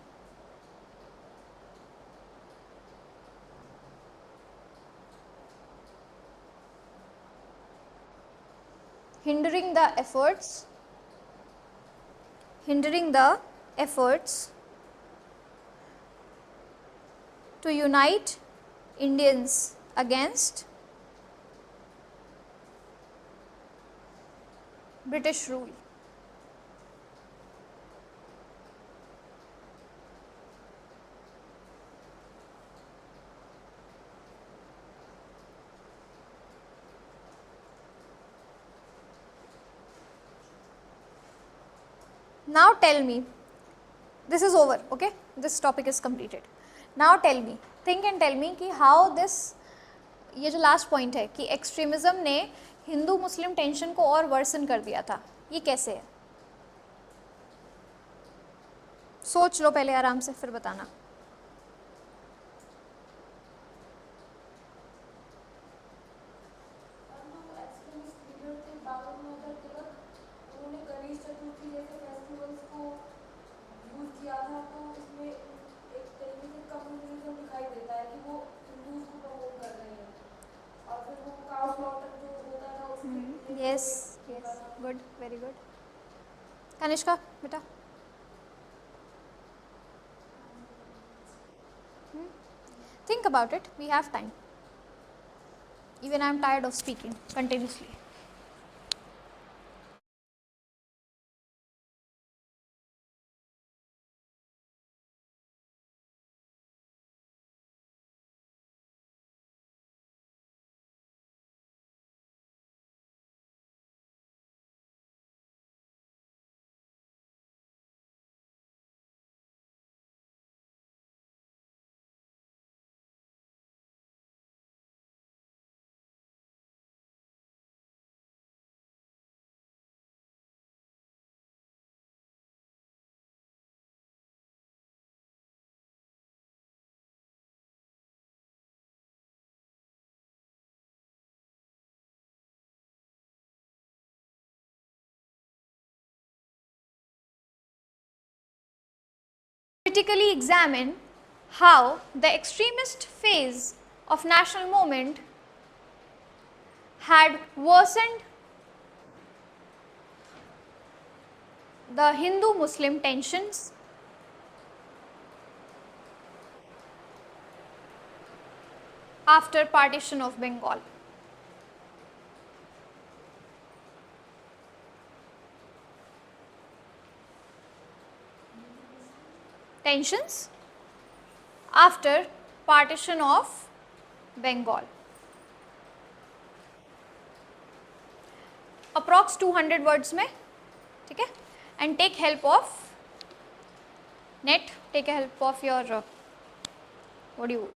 Hindering the efforts to unite Indians against British rule. Now tell me, this is over, okay, this topic is completed. Now tell me, think and tell me कि how this, ये जो last point है कि extremism ने हिंदू मुस्लिम tension को और version कर दिया था, ये कैसे है? सोच लो पहले आराम से, फिर बताना. Yes, yes, good, very good. Kanishka, beta. Think about it, we have time. Even I am tired of speaking continuously. Critically examine how the extremist phase of national movement had worsened the Hindu-Muslim tensions after partition of Bengal. Tensions after partition of Bengal. Approx 200 words में, ठीक है, and take help of net, take help of your what do you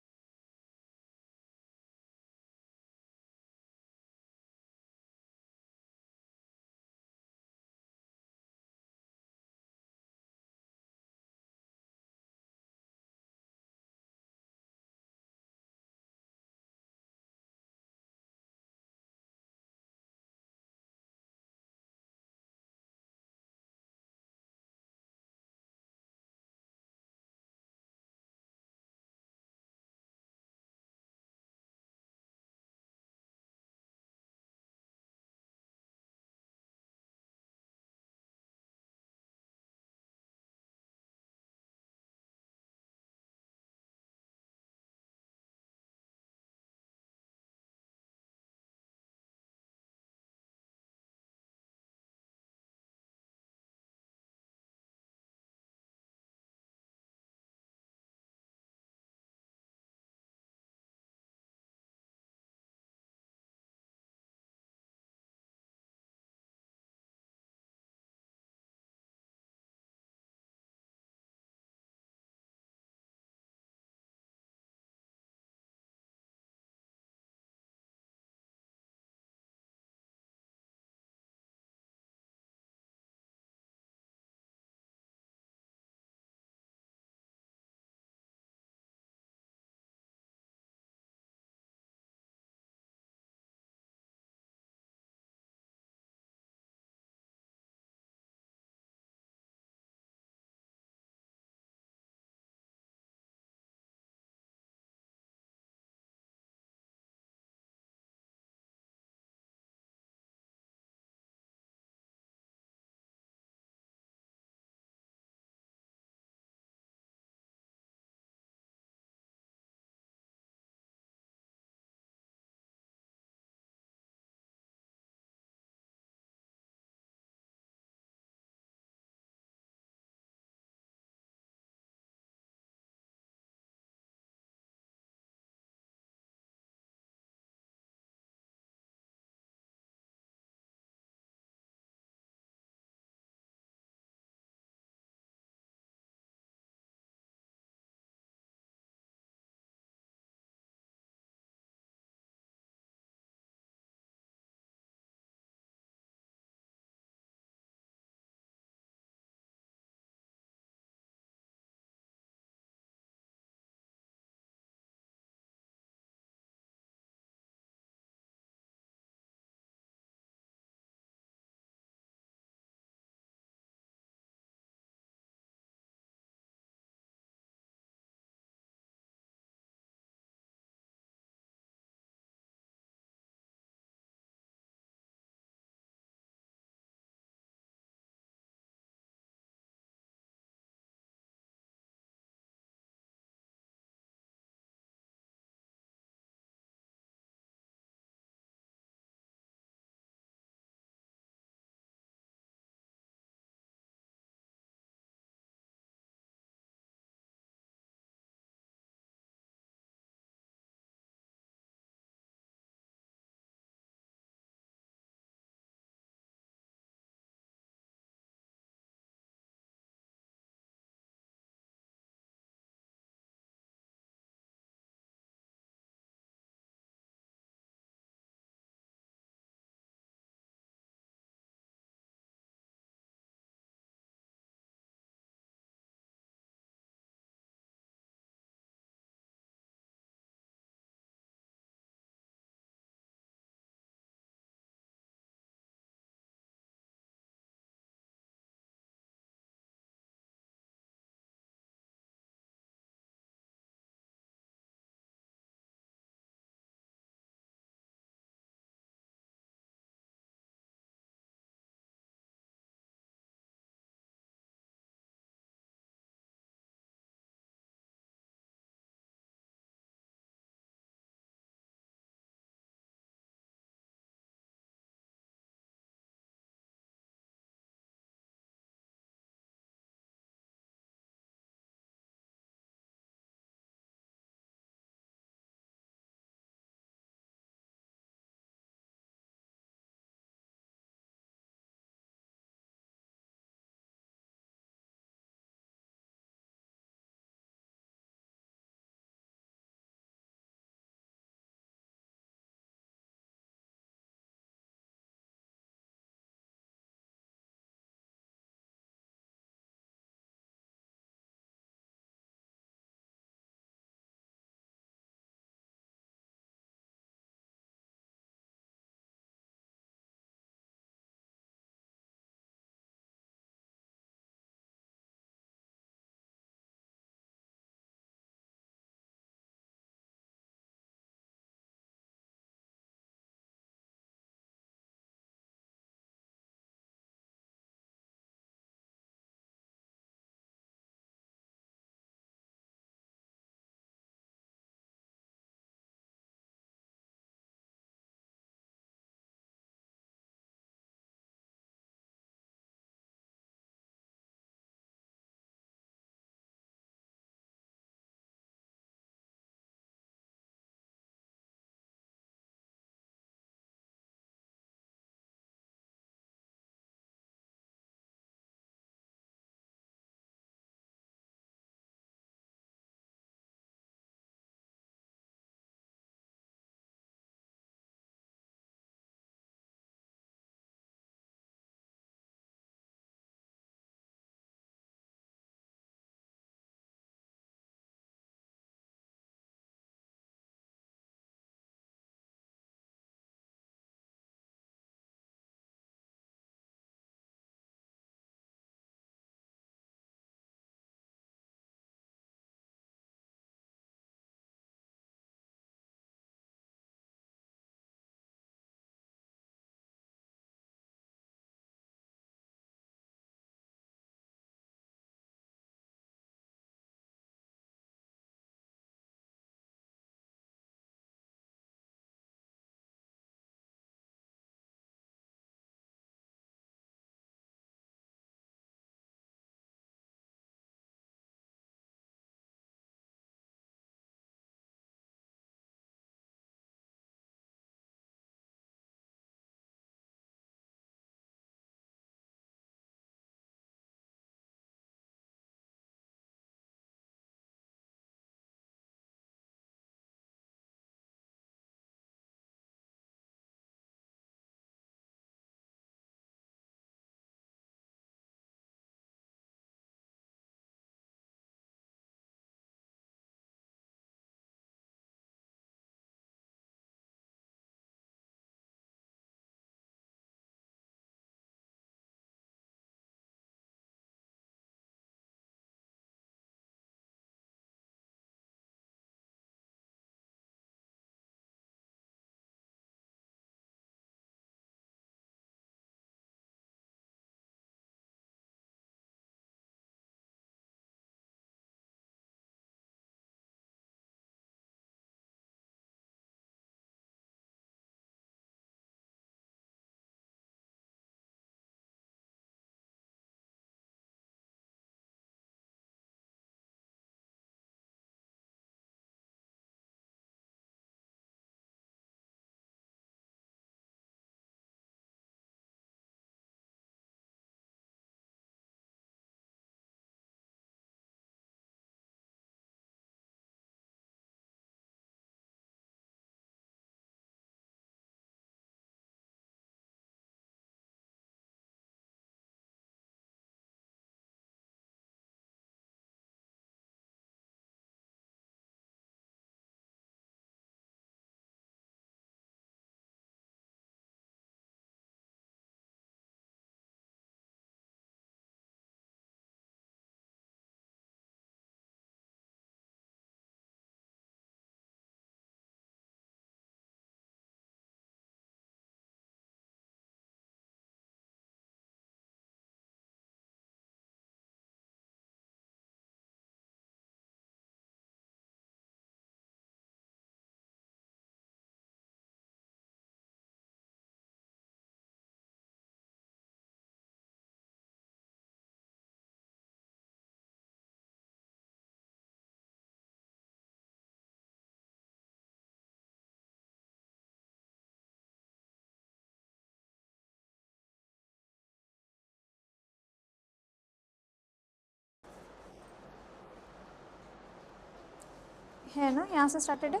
है ना, यहाँ से started है।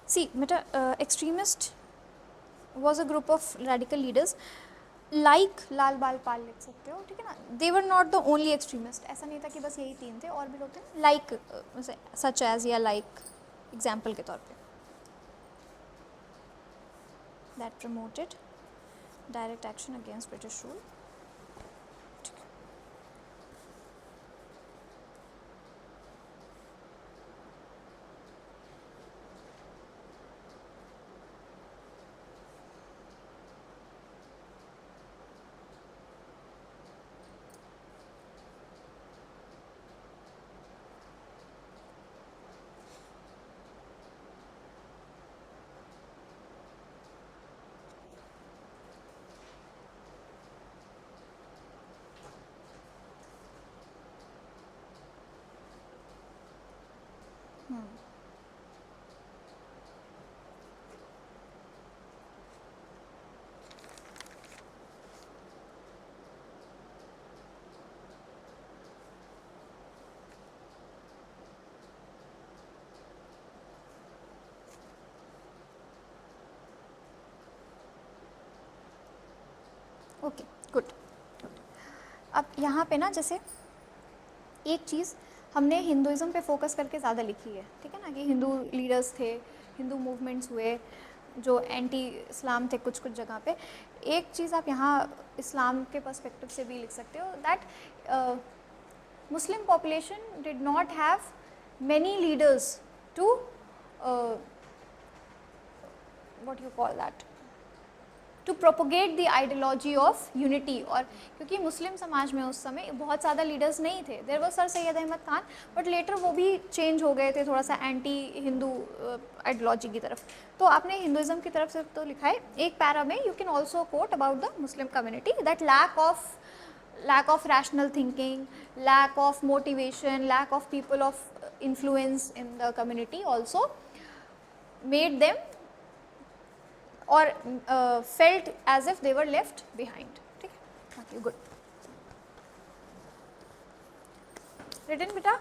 सी बेटा, extremist was a group of radical leaders like लाल बाल पाल लिख सकते हो, ठीक है ना। they were not the only extremist, ऐसा नहीं था कि बस यही तीन थे, और भी लोग थे like such as या like example के तौर पे, that promoted direct action against British rule। Okay good. अब यहाँ पे ना जैसे एक चीज़ हमने हिंदुज़म पे फोकस करके ज़्यादा लिखी है, ठीक है ना, कि हिंदू लीडर्स थे, हिंदू मूवमेंट्स हुए जो एंटी इस्लाम थे कुछ कुछ जगह पे। एक चीज़ आप यहाँ इस्लाम के पर्सपेक्टिव से भी लिख सकते हो, that Muslim population did not have many leaders to what you call that, to propagate the ideology of unity. और क्योंकि मुस्लिम समाज में उस समय बहुत ज़्यादा लीडर्स नहीं थे, there was sir Syed Ahmed Khan, but later वो भी चेंज हो गए थे थोड़ा सा एंटी हिंदू आइडियोलॉजी की तरफ। तो आपने हिंदुज़म की तरफ से तो लिखा है एक पैरा में, you can also quote about the Muslim community that lack of rational thinking, lack of motivation, lack of people of influence in the community also made them or felt as if they were left behind, ठीक है। okay good written beta।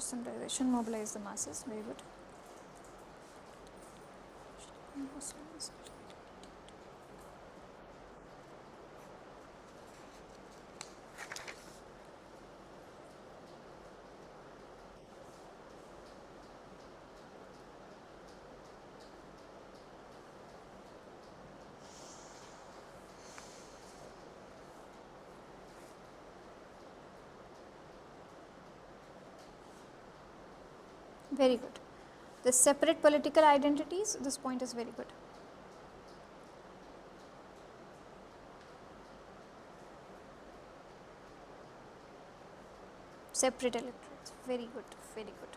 Centralization, mobilize the masses, very good। Very good। The separate political identities, this point is very good। Separate electorates, very good, very good।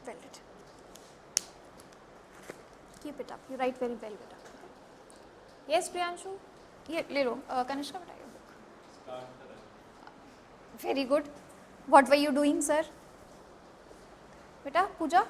Well written, keep it up, you write very well beta। yes Priyanshu, ये ले लो कनिष्का बेटा ये book। very good। what were you doing sir? बेटा पूजा,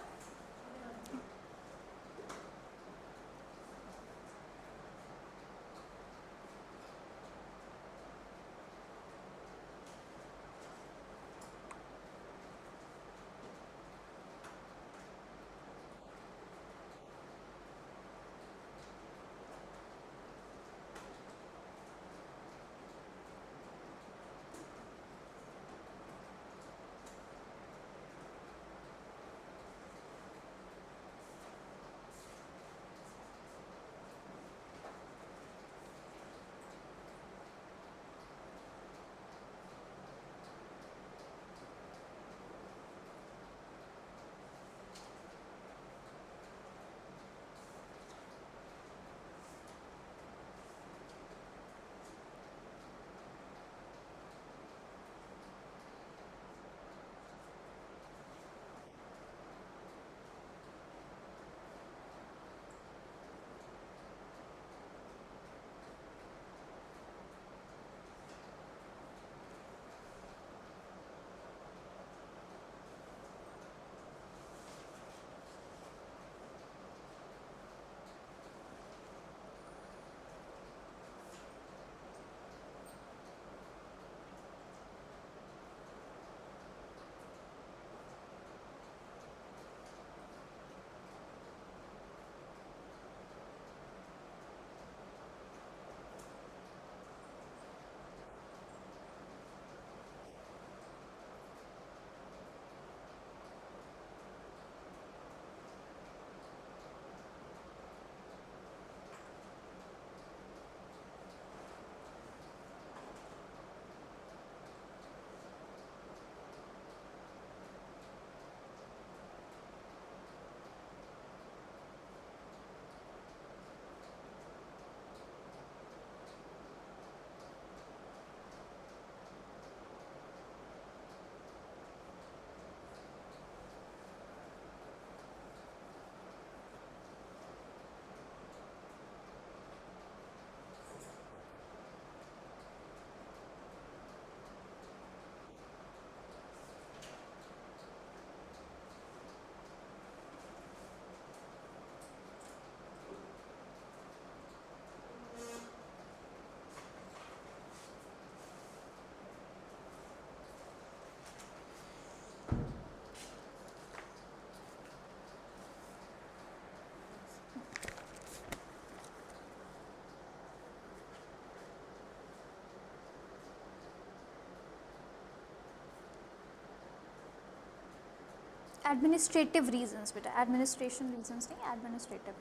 administrative reasons बेटा, administration reasons नहीं, administrative.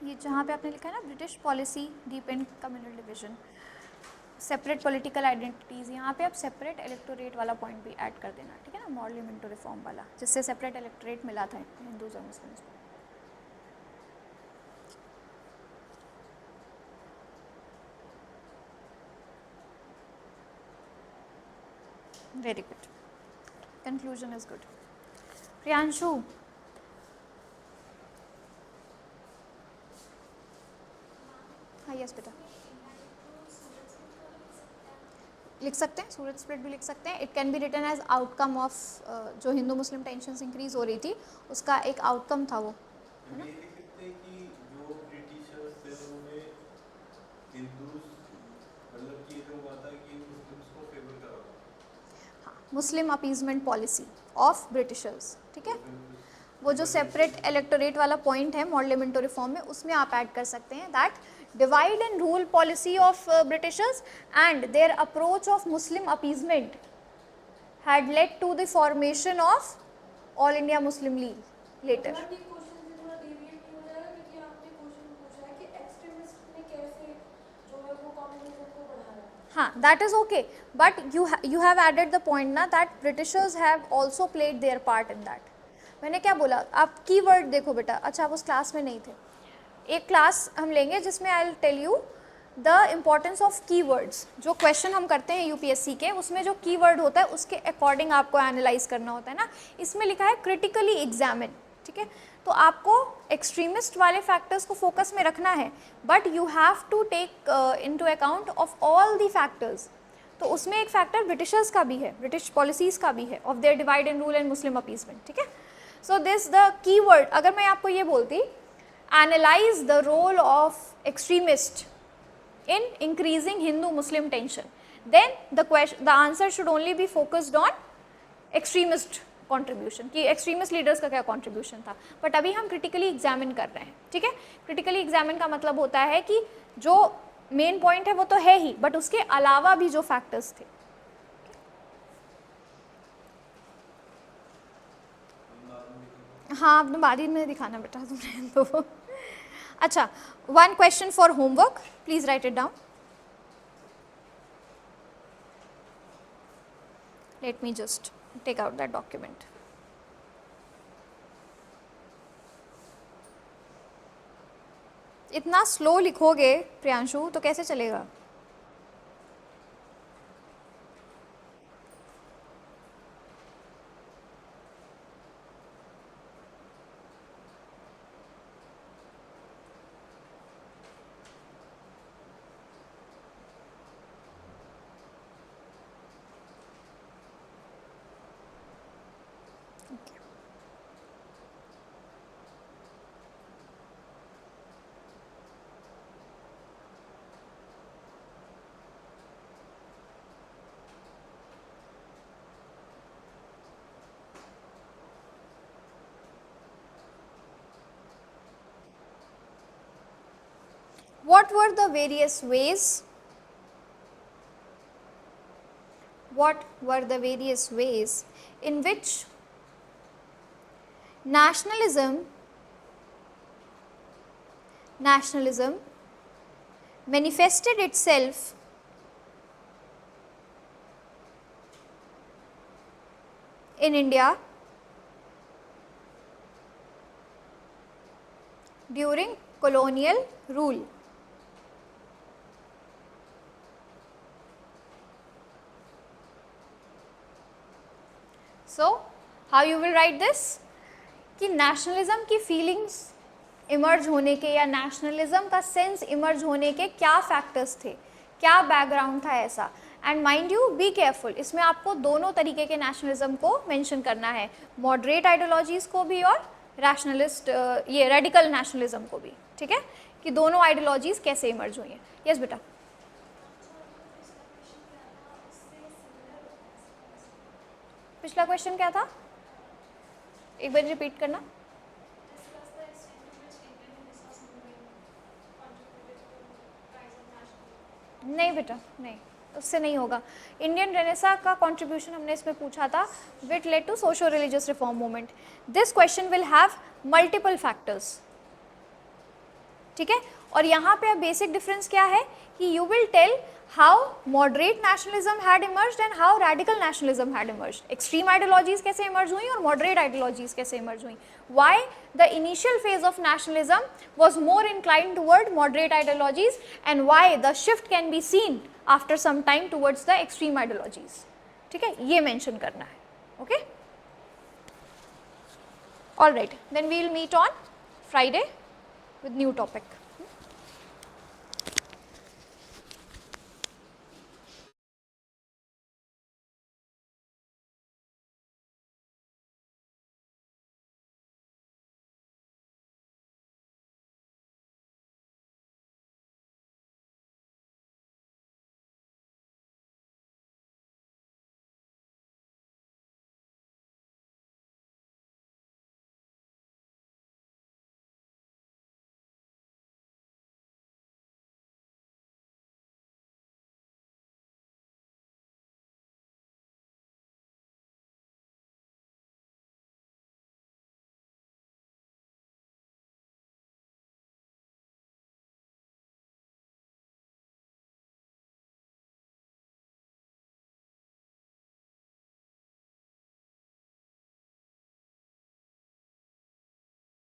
ये जहाँ पे आपने लिखा है ना British policy deep and communal division, separate political identities, यहाँ पे आप सेपरेट इलेक्टोरेट वाला पॉइंट भी ऐड कर देना, ठीक है ना, पार्लियामेंट रिफॉर्म वाला, जिससे सेपरेट इलेक्टोरेट मिला था हिंदूज और मुस्लिम्स को। Very good, conclusion is good. Priyanshu, हाँ यस बेटा, लिख सकते हैं, सूरत स्प्लिट भी लिख सकते हैं। It can be written as outcome of जो हिंदू मुस्लिम टेंशन इंक्रीज हो रही थी उसका एक आउटकम था वो, है ना। ये लिख सकते हैं कि जो ब्रिटिशर्स थे उन्होंने हिंदूज मतलब कि जो हुआ था कि मुस्लिम्स को फेवर करा था। हाँ, Muslim appeasement policy of Britishers, ठीक है। वो जो सेपरेट इलेक्टोरेट वाला पॉइंट है पार्लियामेंट रिफॉर्म में, उसमें आप ऐड कर सकते हैं that divide and rule policy of Britishers and their approach of Muslim appeasement had led to the formation of All India Muslim League later. ये क्वेश्चन से थोड़ा डेविएट नहीं हो जाएगा, क्योंकि आपने क्वेश्चन पूछा है कि एक्सट्रीमिस्ट ने कैसे जो है वो कम्युनिज्म को बढ़ाया। हाँ, that is okay, but you have added the point ना that Britishers have also played their part in that. मैंने क्या बोला, आप कीवर्ड देखो बेटा, अच्छा आप उस क्लास में नहीं थे, एक क्लास हम लेंगे जिसमें I will tell you the importance of keywords. जो क्वेश्चन हम करते हैं यूपीएससी के, उसमें जो कीवर्ड होता है उसके अकॉर्डिंग आपको एनालाइज करना होता है ना। इसमें लिखा है क्रिटिकली एग्जामिन, ठीक है, तो आपको एक्सट्रीमिस्ट वाले फैक्टर्स को फोकस में रखना है, but you have to take into account of all the factors. तो उसमें एक फैक्टर ब्रिटिशर्स का भी है, ब्रिटिश पॉलिसीज़ का भी है, of their divide and rule and Muslim appeasement, ठीक है। सो दिस द कीवर्ड, अगर मैं आपको ये बोलती analyze the role of extremist in increasing Hindu-Muslim tension, then the answer should only be focused on extremist contribution, कि extremist leaders का क्या contribution था। but अभी हम critically examine कर रहे हैं, ठीक है। critically examine का मतलब होता है कि जो main point है वो तो है ही, but उसके अलावा भी जो factors थे। हाँ, अपने बाद में दिखाना बेटा तुमने तो। अच्छा, one question for homework, please write it down. Let me just take out that document. इतना स्लो लिखोगे प्रियांशु तो कैसे चलेगा। What were the various ways? What were the various ways in which nationalism manifested itself in India during colonial rule? So, how you will write this? कि nationalism की feelings emerge होने के या नेशनलिज्म का सेंस इमर्ज होने के क्या factors थे, क्या बैकग्राउंड था ऐसा। And mind you be careful, इसमें आपको दोनों तरीके के नेशनलिज्म को मेंशन करना है, मॉडरेट आइडियोलॉजीज़ को भी और रैशनलिस्ट ये रेडिकल नेशनलिज्म को भी, ठीक है, कि दोनों आइडियोलॉजीज़ कैसे इमर्ज हुई हैं। यस बेटा, पिछला क्वेश्चन क्या था, एक बार रिपीट करना। नहीं बेटा नहीं, उससे नहीं होगा। इंडियन रेनेसा का कंट्रीब्यूशन हमने इसमें पूछा था, which led to socio religious reform movement. This question will have multiple factors, ठीक है। और यहाँ पे अब बेसिक डिफरेंस क्या है कि you will tell how moderate nationalism had emerged and how radical nationalism had emerged. Extreme ideologies कैसे इमर्ज हुई और मॉडरेट आइडियोलॉजीज कैसे इमर्ज हुई। Why the initial phase of nationalism was more inclined toward moderate ideologies and why the shift can be seen after some time towards the extreme ideologies, ठीक है, ये mention करना है। Okay, all right, then we will meet on Friday with new topic.